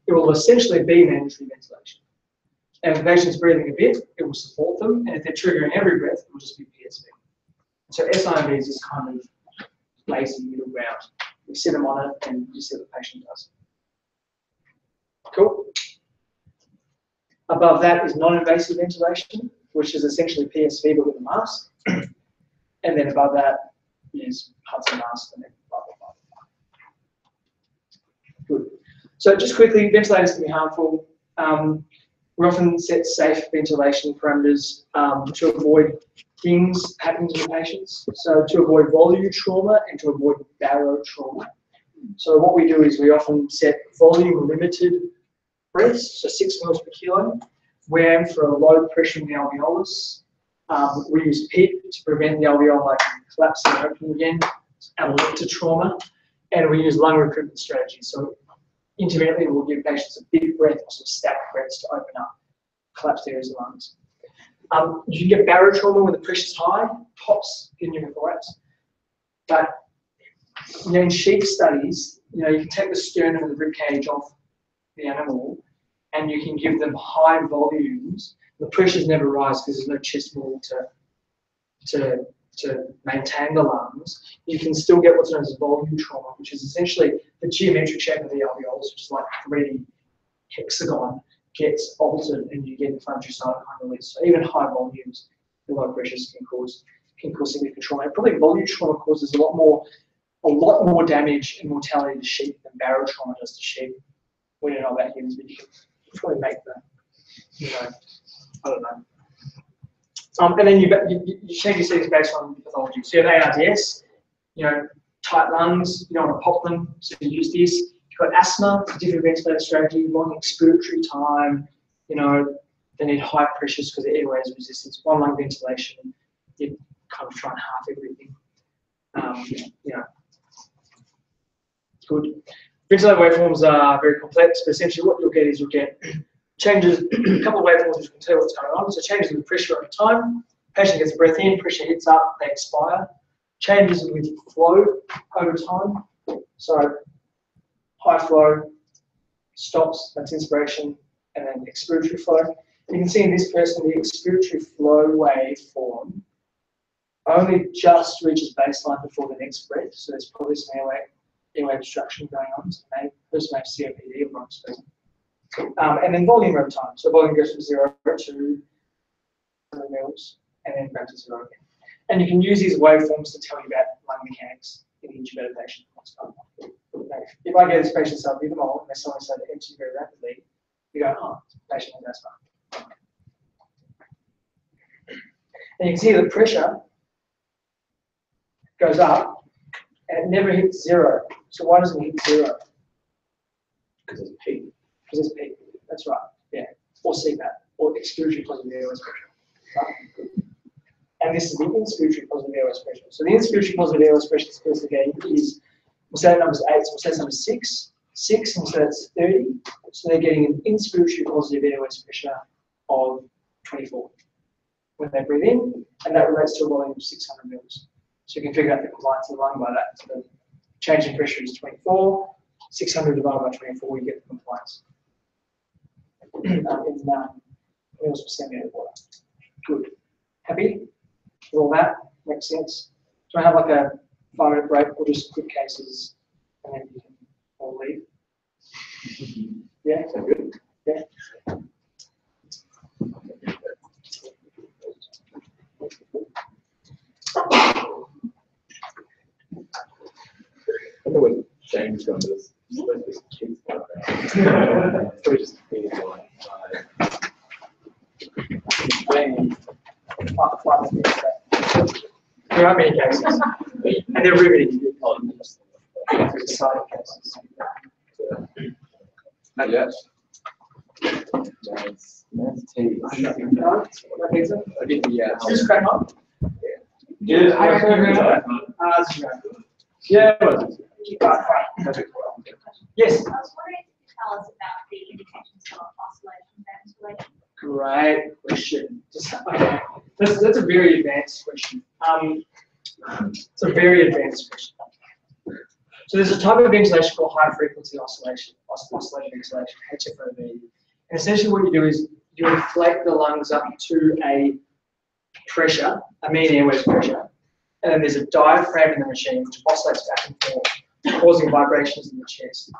it will essentially be mandatory ventilation. And if the patient's breathing a bit, it will support them, and if they're triggering every breath, it will just be PSV. So SIMV is this kind of lazy middle ground. You sit them on it and you see what the patient does. Cool? Above that is non-invasive ventilation, which is essentially PSV but with a mask. And then above that is Hudson mask and then blah, blah, blah. Good. So just quickly, ventilators can be harmful. We often set safe ventilation parameters to avoid things happening to the patients. So to avoid volume trauma and to avoid barotrauma. So what we do is we often set volume limited breaths, so 6 mils per kilo. We aim for a low pressure in the alveolus. We use PEEP to prevent the alveoli collapsing and opening again and lead to trauma. And we use lung recruitment strategies. So intermittently, we'll give patients a big breath or some stacked breaths to open up collapsed areas of lungs. You can get barotrauma when the pressure's high, tops in pneumothorax. But in sheep studies, you can take the sternum and the rib cage off the animal, and you can give them high volumes. The pressures never rise because there's no chest wall to maintain the lungs. You can still get what's known as volume trauma, which is essentially the geometric shape of the alveolus, which is like a 3D hexagon, gets altered, and you get inflammatory cytokine release. So even high volumes, the low pressures can cause significant trauma. And probably volume trauma causes a lot more damage and mortality to sheep than barotrauma does to sheep. We don't know about humans, but you can probably make the, I don't know. And then you change your settings based on pathology. So you have ARDS, tight lungs, you don't want to pop them, so you use this. You've got asthma, it's a different ventilator strategy, long expiratory time, they need high pressures because the airway is resistance. One lung ventilation, you kind of try and half everything. Good. Ventilator waveforms are very complex, but essentially what you'll get changes, a couple of waveforms which can tell you what's going on. So changes with pressure over time, patient gets a breath in, pressure hits up, they expire. Changes with flow over time. So high flow stops, that's inspiration, and then expiratory flow. You can see in this person the expiratory flow waveform only just reaches baseline before the next breath. So there's probably some airway obstruction going on. So the person may have COPD or bronchospasm. And then volume over time. So volume goes from 0 to 100 mils and then back to 0 again. And you can use these waveforms to tell you about lung mechanics in the intubated patient. If I get this patient salbutamol and they suddenly start to empty very rapidly, you go, oh, patient has asthma. And you can see the pressure goes up and it never hits 0. So why doesn't it hit 0? Because it's PEEP. Because it's PEEP. That's right. Yeah. Or CPAP or expiratory positive airway pressure. Right? And this is the inspiratory positive airway pressure. So the inspiratory positive airway pressure is again is, we'll say that number's 8, so we'll say that number's 6. 6, and so that's 30. So they're getting an inspiratory positive airway pressure of 24 when they breathe in, and that relates to a volume of 600 mils. So you can figure out the compliance of the lung by that. So the change in pressure is 24. 600 divided by 24, you get the compliance. In mils per centimetre of water. Good. Happy with all that? Makes sense. Do I have like a 5-minute break or just quick cases and then you can all leave? Yeah? Sound good? Yeah. I don't know when James got this. Kids probably just being There are many cases, and they're riveting. Side cases. Not yet. Nice tea. Just crack on. Yeah, I reckon yeah. Yes. I was wondering if you could tell us about the indications of oscillation ventilation. Great question. Okay. That's a very advanced question. It's a very advanced question. So there's a type of ventilation called high frequency oscillation ventilation, HFOV. And essentially what you do is you inflate the lungs up to a pressure, a mean airways pressure, and then there's a diaphragm in the machine which oscillates back and forth, causing vibrations in the chest,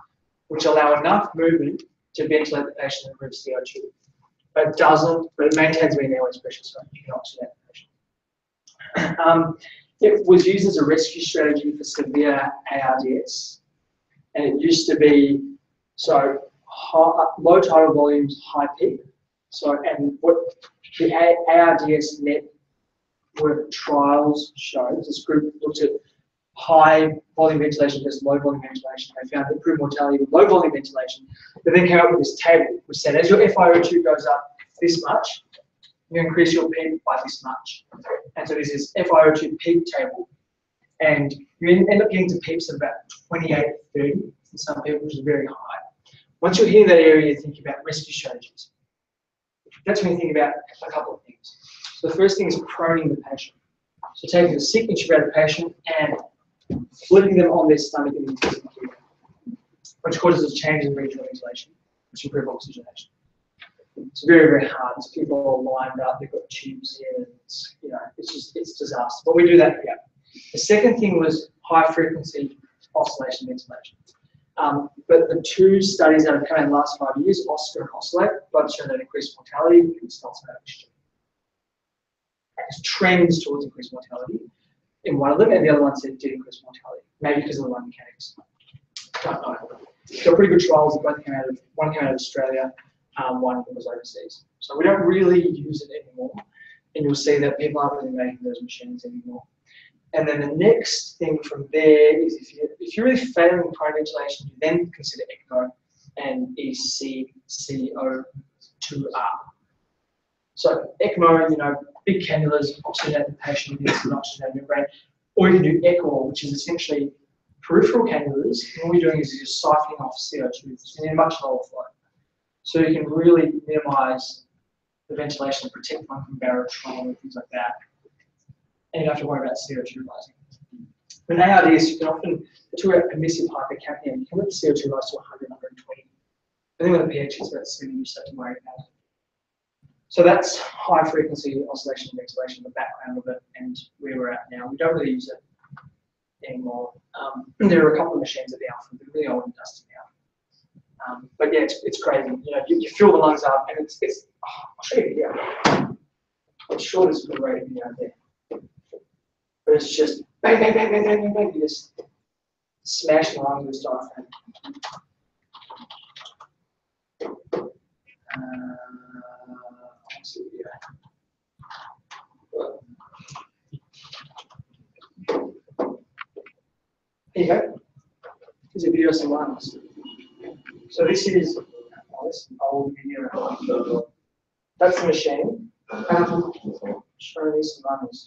which allow enough movement to ventilate the patient and remove CO2. but it maintains mean airways pressure, so you can oxygenate the patient. It was used as a rescue strategy for severe ARDS, and it used to be low tidal volumes, high peak. So, and what the ARDS network trials showed, this group looked at high volume ventilation versus low volume ventilation. They found improved mortality with low volume ventilation, but then came up with this table which said as your FiO2 goes up this much, you increase your peak by this much. And so this is FiO2 peak table. And you end up getting to peaks of about 28, 30 in some people, which is very high. Once you're hitting that area, you think about rescue strategies. That's when you think about a couple of things. So the first thing is proning the patient. So taking a sick intubated patient and flipping them on their stomach in the intensive care, which causes a change in regional ventilation, which improves oxygenation. It's very, very hard. It's people are lined up, they've got tubes in, it's disaster. But we do that here. The second thing was high frequency oscillation ventilation. But the two studies that have come in the last 5 years, OSCAR and OSCILLATE, both show that increased mortality and starts to trends towards increased mortality in one of them, and the other one said did increase mortality, maybe because of the lung mechanics. Don't know. So pretty good trials. Both came out of one came out of Australia, one was overseas. So we don't really use it anymore, and you'll see that people aren't really making those machines anymore. And then the next thing from there is if you're really failing prone ventilation, you then consider ECMO and ECCO2R. So ECMO, big cannulas, oxygenate the patient against an oxygenated membrane, or you can do ECHO, which is essentially peripheral cannulas. And what we're doing is you're siphoning off CO2 in a much lower flow. So you can really minimize the ventilation, protect one from barotrauma and things like that. And you don't have to worry about CO2 rising. With ARDS, you can often talk about permissive hypercapnia. You can let the CO2 rise to 100, 120. I think with a pH it's about 70, you start to worry about it. So that's high frequency oscillation and ventilation, the background of it, and where we're at now. We don't really use it anymore. There are a couple of machines at the Alpha, but really old and dusty now. But yeah, it's crazy. You fill the lungs up, and it's I'll show you a video. I'm sure there's a good rated video out there. But it's just bang, bang, bang, bang, bang, bang, bang. You just smash the lungs with diaphragm. Let's see here. Here you go. Here's a video of some lungs. So this is this old video. That's the machine. Show you some lungs.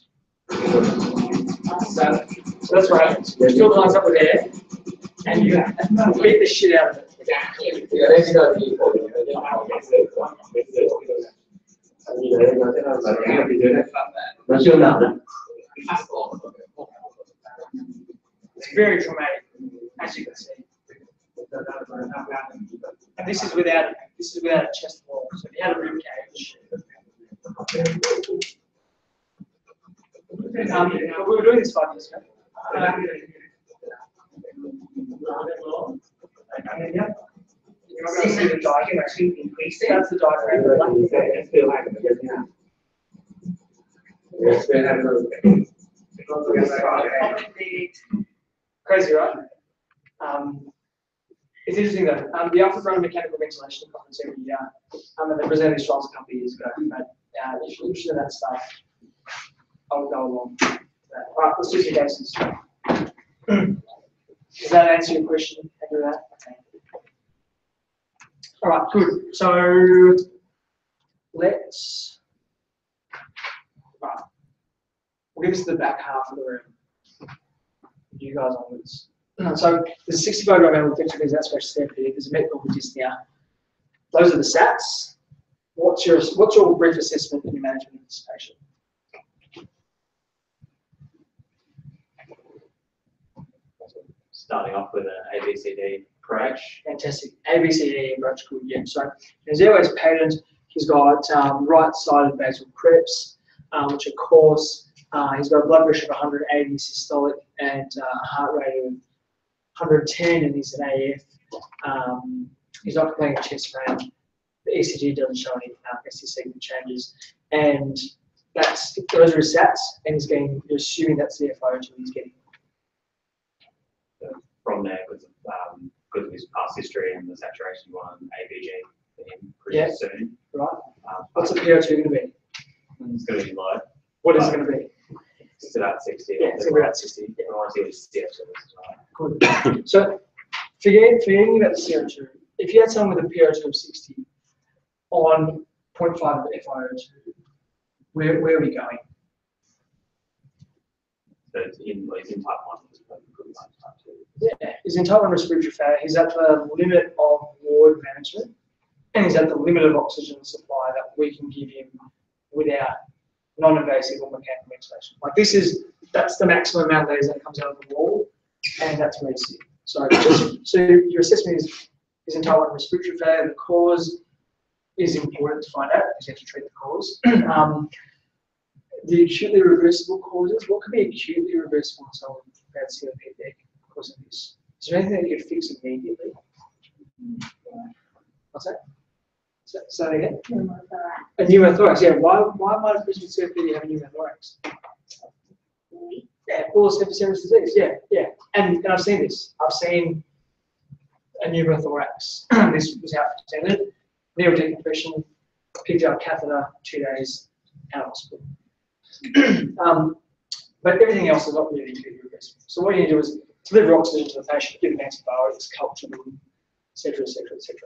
So that's what happens. You fill the lungs up with air, and you beat the shit out of it. It's very dramatic, as you can see. And this is without a chest wall. So if you had a rib cage. But we were doing this 5 years ago. You're not going to see the diagram. That's the diagram. Crazy, right? It's interesting though. The Alpha Front Mechanical Ventilation Conference every year, and they presented these trials a couple of years ago. But if you're interested in that stuff, I'll go along. All right, let's do some cases. Does that answer your question? Can I do that? Okay. All right, good. So let's. Right. We'll give this to the back half of the room. You guys onwards. So there's a 65 gram animal infection aspiration therapy. There's a medical dyspnea. Those are the SATs. What's your brief assessment in your management of this patient? Starting off with an ABCD approach. Fantastic. ABCD approach, good. Yeah. So his airway's patent. He's got right-sided basal creps, which of course he's got a blood pressure of 180 systolic and a heart rate of 110, and he's an AF. He's not complaining of chest pain. The ECG doesn't show any ST segment changes, and those are his sats, and you're assuming that's the FiO2 he's getting. From there, because of his past history and the saturation one, ABG for him pretty Yeah. soon. Right. What's the PO2 going to be? It's going to be low. What is it going to be? It's about 60. Yeah, it's going to be about 60. I want to see his CF as well. Good. So, forgetting about the CO2, if you had someone with a PO2 of 60 on 0.5 of FiO2, where are we going? So it's in type 1. It's probably good like type 2. Yeah, he's in type 1 respiratory failure. He's at the limit of ward management, and he's at the limit of oxygen supply that we can give him without non-invasive or mechanical ventilation. Like that's the maximum amount of lasers that comes out of the wall, and that's where he's sitting. So your assessment is in type 1 respiratory failure. The cause is important to find out because you have to treat the cause. The acutely reversible causes, what could be acutely reversible in someone with bad COPD because of this? Is there anything that you could fix immediately? What's that? Say that again? A pneumothorax, yeah. Why might a person with COPD have a pneumothorax? Yeah, all septicemic disease, yeah. And I've seen this. I've seen a pneumothorax. This was out presented. Needle decompression, picked up catheter, 2 days, out of hospital. But everything else is not really acutely reversible. So what you do is deliver oxygen to the patient, give them antibiotics, culture them, etc., etc., etc.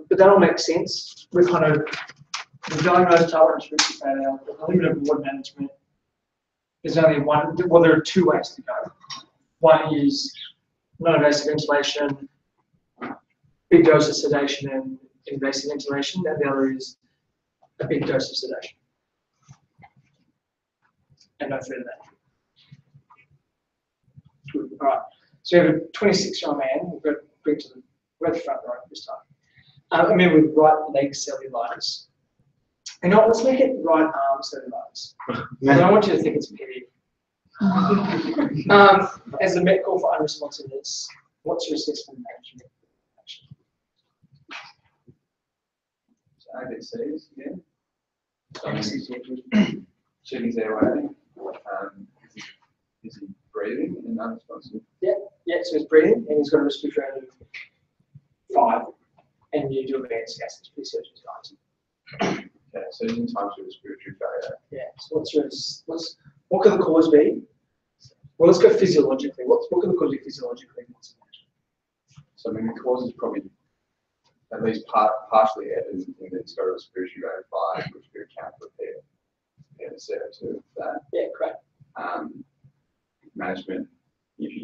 But that all makes sense. We've we've diagnosed type 1 respiratory failure with a limited ward management. There's only there are 2 ways to go. One is non-invasive ventilation, big dose of sedation and invasive ventilation, and the other is a big dose of sedation. And no further than that. Good. All right. So we have a 26-year-old man. We'll go bring to the front row this time. With right leg cellulitis. You know what? Let's make it right arm cellulitis. I don't want you to think it's pity. As a medical for unresponsiveness, what's your assessment management? ABCs, yeah. So, Checking his airway. Is he breathing and unresponsive? yeah, so he's breathing and he's got a respiratory rate of 5, and you do advanced gas research guys. Okay, so he's in type 2 respiratory failure. Yeah, so what could the cause be? Well, let's go physiologically. What could the cause be physiologically? So the cause is probably at least partially evident in that it's got a respiratory rate of 5, which could account for the CO2 of that. Yeah, great. Management, if he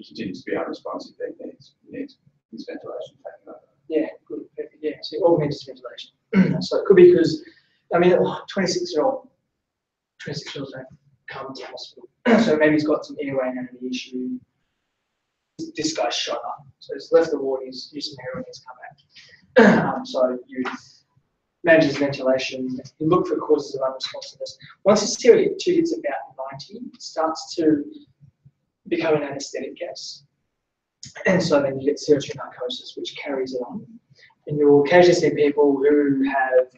continues to be unresponsive, then he needs his ventilation taken over. Yeah, good. Perfect. Yeah, so augmented ventilation. So it could be because, 26-year-olds don't come to hospital. So maybe he's got some airway anatomy issue. This guy's shot up. So he's left the ward, he's used some heroin, he's come back. So you manage his ventilation, you look for causes of unresponsiveness. Once his CO2 hits about 90, it starts to become an anesthetic gas. And so then you get CO2 narcosis, which carries it on. And you'll occasionally see people who have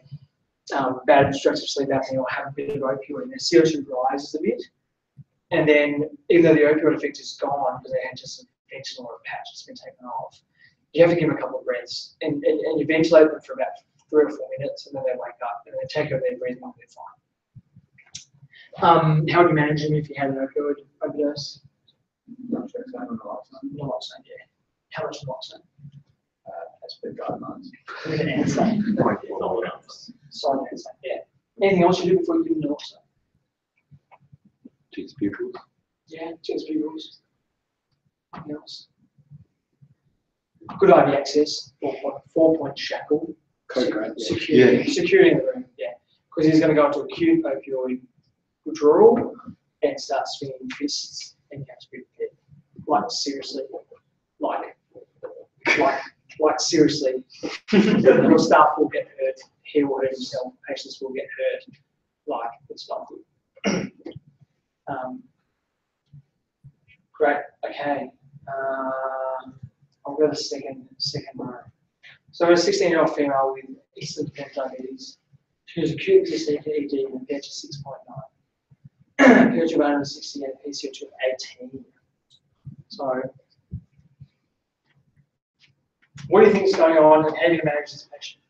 bad obstructive sleep apnea or have a bit of opioid, and their CO2 rises a bit. And then, even though the opioid effect is gone because they had just a fentanyl or a patch that's been taken off, you have to give them a couple of breaths. And you ventilate them for about 3 or 4 minutes, and then they wake up, and they take over their breathing, and they're fine. How would you manage them if you had an opioid overdose? Naloxone on the lifetime. Naloxone, yeah. How much naloxone? As per guidelines. With an answer. Solid answer, yeah. Anything else you do before you give them naloxone? Cheese pupils. Yeah, GSP rules. Anything else? Good IV access, 4-point shackle. Security in the room, yeah. Because he's going to go into acute opioid withdrawal and start swinging fists, and you have to be prepared. Like, seriously. Like seriously. Your staff will get hurt, he will hurt himself, patients will get hurt. Like, it's not good. Great, okay. I'll go to the second row. So a 16-year-old female with insulin-dependent diabetes, she was acute existing ED with pH of 6.9, pH of 168, PCO2 of 18. So, what do you think is going on and how do you manage this patient?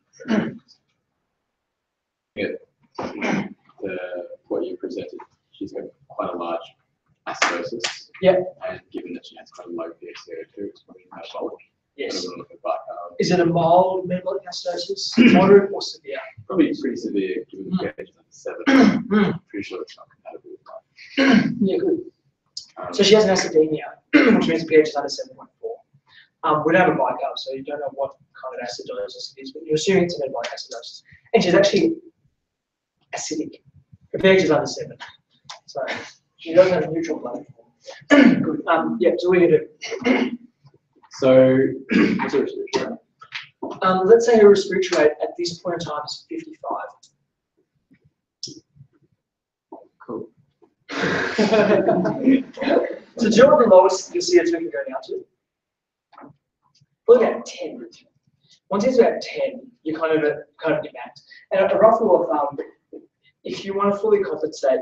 What you presented, she's got quite a large acidosis. Yeah. And given that she has quite a low PCO2, it's probably metabolic. Yes. Look at back, Is it a mild metabolic acidosis, moderate or severe? probably pretty severe given the pH is under 7. Pretty sure it's not compatible with that. Yeah, good. So she has an acidemia, which means the pH is under 7.4. We don't have a bicarb, so you don't know what kind of acidosis it is, but you're assuming it's a metabolic acidosis. And she's actually acidic. The pH is under 7. So she doesn't have a neutral blood form. Good. Yeah, so we're going to do. So, what's her respiratory rate? Let's say her respiratory rate at this point in time is 55. Cool. So do you know what the lowest your CO2 can go down to? Probably about 10. Once it's about 10, you're kind of max. And a rough rule of thumb, if you want to fully compensate,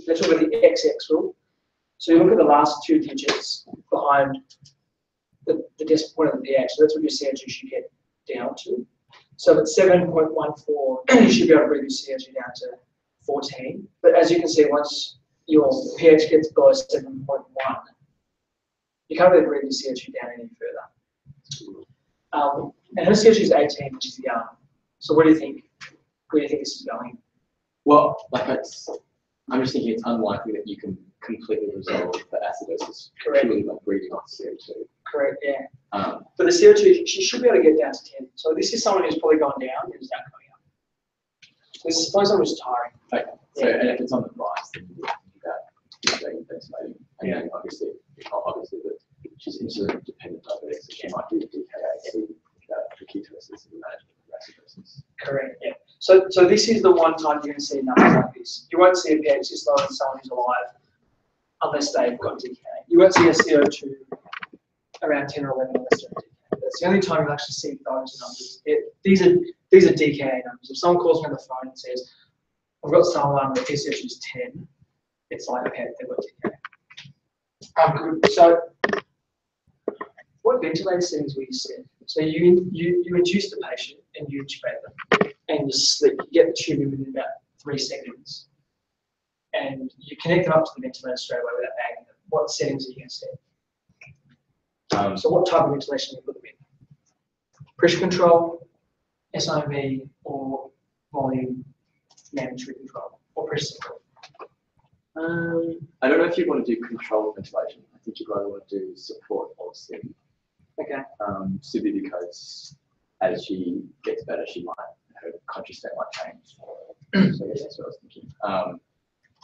let's talk about the XX rule. So you look at the last 2 digits behind the decimal point of the pH. So that's what your CO2 should get down to. So at 7.14, you should be able to bring your CO2 down to 14. But as you can see, once your pH gets below 7.1, you can't really bring your CO2 down any further. And her CO2 is 18, which is young. So what do you think? Where do you think this is going? Well, I'm just thinking it's unlikely that you can completely resolve the acidosis Correct. purely by breathing off CO2. Correct, yeah. But the CO2, she should be able to get down to 10. So this is someone who's probably gone down and is now coming up. This is suppose someone who's tiring. Okay. So, and if it's on the rise, then you think about ventilating. And then obviously, that she's insulin dependent diabetic, so she might do DKA to ketosis and management of acidosis. Correct, yeah. So this is the one time you're going to see numbers like this. You won't see a pH this low in someone who's alive unless they've got DKA. You won't see a CO2 around 10 or 11 unless they're DKA. That's the only time you'll actually see those numbers. These are DKA numbers. If someone calls me on the phone and says, I've got someone with PCO2 is 10, it's like, okay, they've got DKA. Good. So what ventilator settings will you set? So you induce the patient and you intubate them and you sleep. You get the tube in within about 3 seconds. And you connect them up to the ventilator straight away without bagging them. What settings are you going to set? So what type of ventilation do you put them in? Pressure control, SIV, or volume mandatory control, or pressure control? I don't know if you want to do controlled ventilation. I think you'd rather want to do support or SIV. Okay. SIV because as she gets better, her conscious state might change. So I guess that's what I was thinking.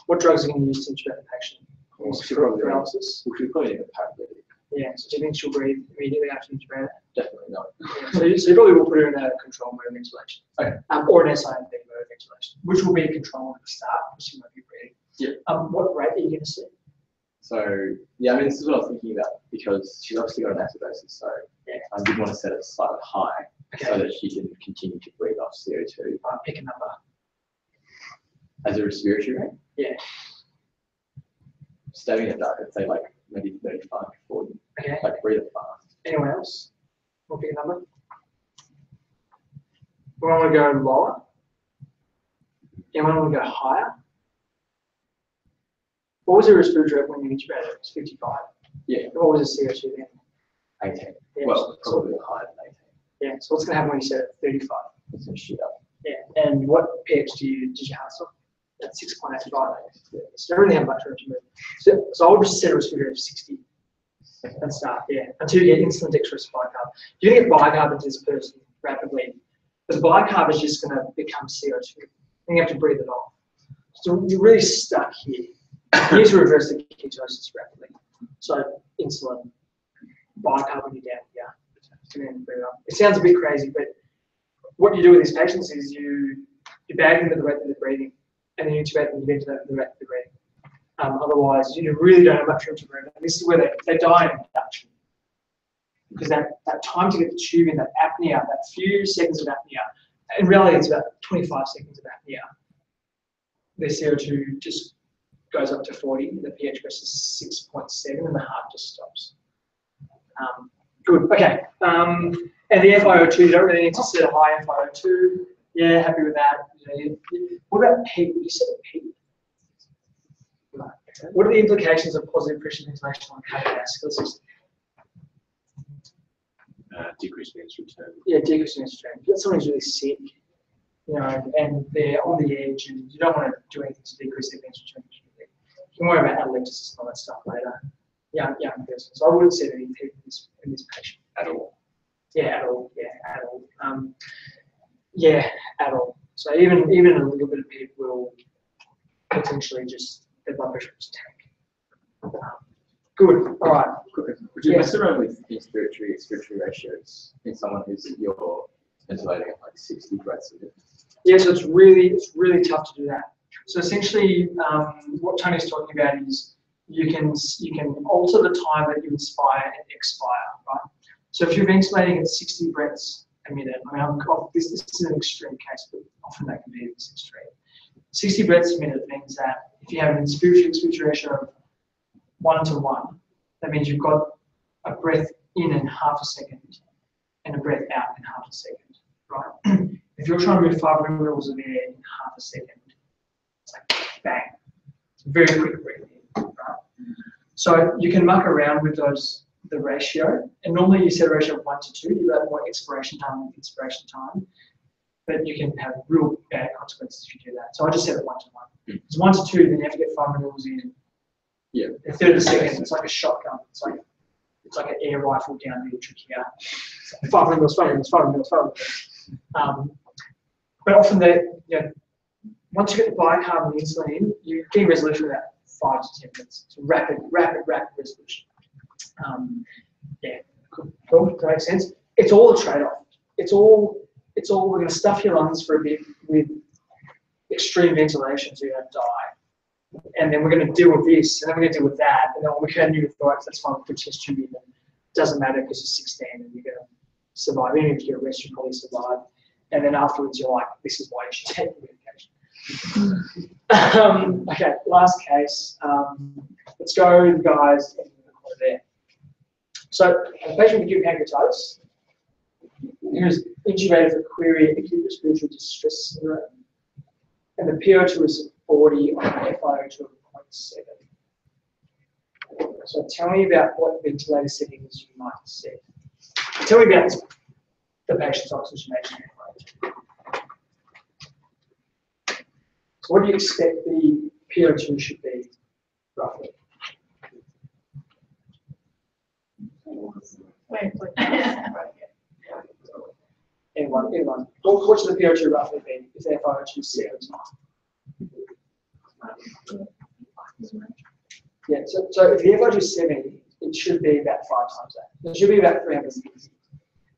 What drugs are you going to use to intubate the patient? For analysis? We should probably need a paralytic. Yeah, so do you think she'll breathe immediately after intubate? Definitely not. Yeah, so you probably will put her in a control mode of ventilation. Okay. Or an SIV mode of ventilation, which will be controlled at the start, because she won't be breathing. Yeah. What rate are you going to set? So, yeah, I mean, this is what I was thinking about because she's obviously got an acidosis, so Yeah. I did want to set it slightly high so that she can continue to breathe off CO2 Pick a number. as a respiratory rate. Yeah. Stabbing it dark, I'd say like maybe 35 to 40. Okay. Like breathe it fast. Anyone else? Want to pick a number? We want to go lower. Anyone want to go higher? What was the respiratory rate when you intubated? It was 55. Yeah. What was the CO2 then? 18. Yeah, Well, so- probably higher than 18. Yeah, so what's going to happen when you set it at 35? It's going to shoot up. Yeah, and what pH did you have? So that's 6.85. Yeah. So you don't really have much room to move. So I would just set a respiratory of 60 and start, yeah, until you get instant dextrose bicarb. You're going to get bicarb into this person rapidly, but the bicarb is just going to become CO2. And you have to breathe it off. So you're really stuck here. You need to reverse the ketosis rapidly. So insulin, bicarb when you're down here, and then breathe off. It sounds a bit crazy, but what you do with these patients is you bag them at the rate that they're breathing, and then you intubate them into the rate that they're breathing. Otherwise, you really don't have much room to move. And this is where they die in induction. because that time to get the tube in, that apnea, that few seconds of apnea, in reality it's about 25 seconds of apnea, the CO2 just goes up to 40, the pH presses 6.7 and the heart just stops. Good, okay. And the FiO2, you don't really need to set a high FiO2. Yeah, happy with that. What about PEEP? You said a PEEP. No. What are the implications of positive pressure ventilation on cardiovascular system? Decreased venous return. Yeah, decreased venous return. If you got someone who's really sick, and they're on the edge, and you don't want to do anything to decrease their venous return. You can worry about atelectasis and all that stuff later. Young person. So I wouldn't set any PEEP in this patient. At all. Yeah, at all. Yeah, at all. Yeah, at all. So even a little bit of PEEP will potentially just the blood pressure just tank. Good. All right. Would you mess around with inspiratory expiratory ratios in someone who's you're ventilating at like 60 breaths a minute? Yeah, so it's really tough to do that. So essentially, what Tony's talking about is you can alter the time that you inspire and expire, right? So if you're ventilating at 60 breaths a minute, I mean, this is an extreme case, but often that can be this extreme. 60 breaths a minute means that if you have an inspiratory expiratory ratio of 1:1, that means you've got a breath in half a second and a breath out in half a second, right? If you're trying to move 500 mils of air in half a second, it's like bang. It's very quick breathing, right? So you can muck around with the ratio, and normally you set a ratio of 1:2. You have more expiration time than inspiration time, but you can have real bad consequences if you do that. So I just set it 1:1. It's 1:2, then you have to get 500 mils in. Yeah. A third of a second. It's like a shotgun. It's like an air rifle down the trachea. 500 mils, 500 mils, 500 mils, 500 mils. But often once you get the bicarb and the insulin in, you get resolution in about 5 to 10 minutes. It's rapid resolution. Yeah, cool. That makes sense. It's all a trade-off. It's all we're going to stuff your lungs for a bit with extreme ventilation so you don't die. And then we're going to deal with this, and then we're going to deal with that, and then we can do pneumothorax, that's fine, put chest tube in. It doesn't matter because you're 16 and you're going to survive. Even if you get a rest, you'll probably survive. And then afterwards, you're like, this is why you should take the medication. Okay, last case. Let's go, guys, there. So, a patient with acute pancreatitis who's intubated for query acute respiratory distress syndrome, and the PO2 is 40 on an FiO2 of 0.7. So, tell me about what ventilator settings you might set. Tell me about the patient's oxygenation rate. So, what do you expect the PO2 should be, roughly? Anyone. What should the PO2 roughly be if their FiO2 is 7? Yeah, so if the FiO2 is 70, it should be about 5 times that. It should be about 360.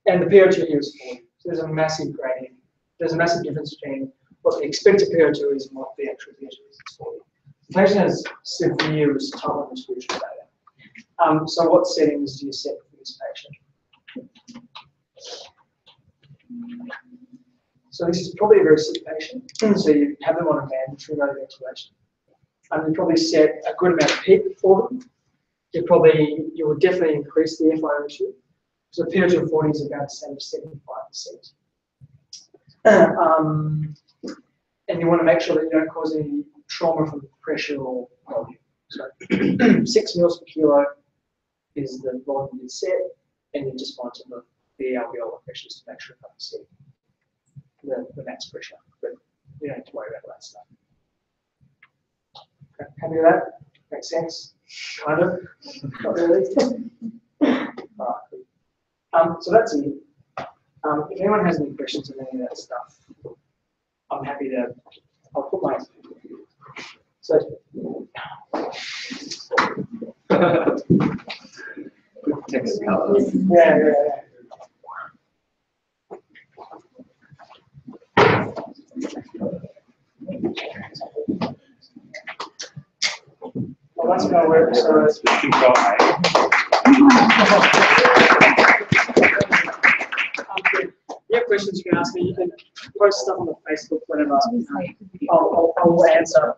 And the PO2 here is 40. So there's a massive gradient. There's a massive difference between what the expected PO2 is and what the actual PO2 is. It's 40. The patient has severe total respiratory failure. So what settings do you set for this patient? So this is probably a very sick patient. So you have them on a mandatory mode of ventilation. You probably set a good amount of PEEP for them. You would definitely increase the FiO2. So PO2 of 40 is about 75%. And you want to make sure that you don't cause any trauma from pressure or volume. So 6 mils per kilo is the volume you set, and you just monitor the alveolar pressures to make sure you can see the max pressure. But you don't have to worry about that stuff. Okay, happy with that? Makes sense? Kind of? Not really? Alright. So that's it. If anyone has any questions on any of that stuff, I'm happy to. I'll put my. So. Text colors. Yeah. Well, that's going to work. So. Control A. ask me. You can post stuff on the Facebook, whatever. I'll answer.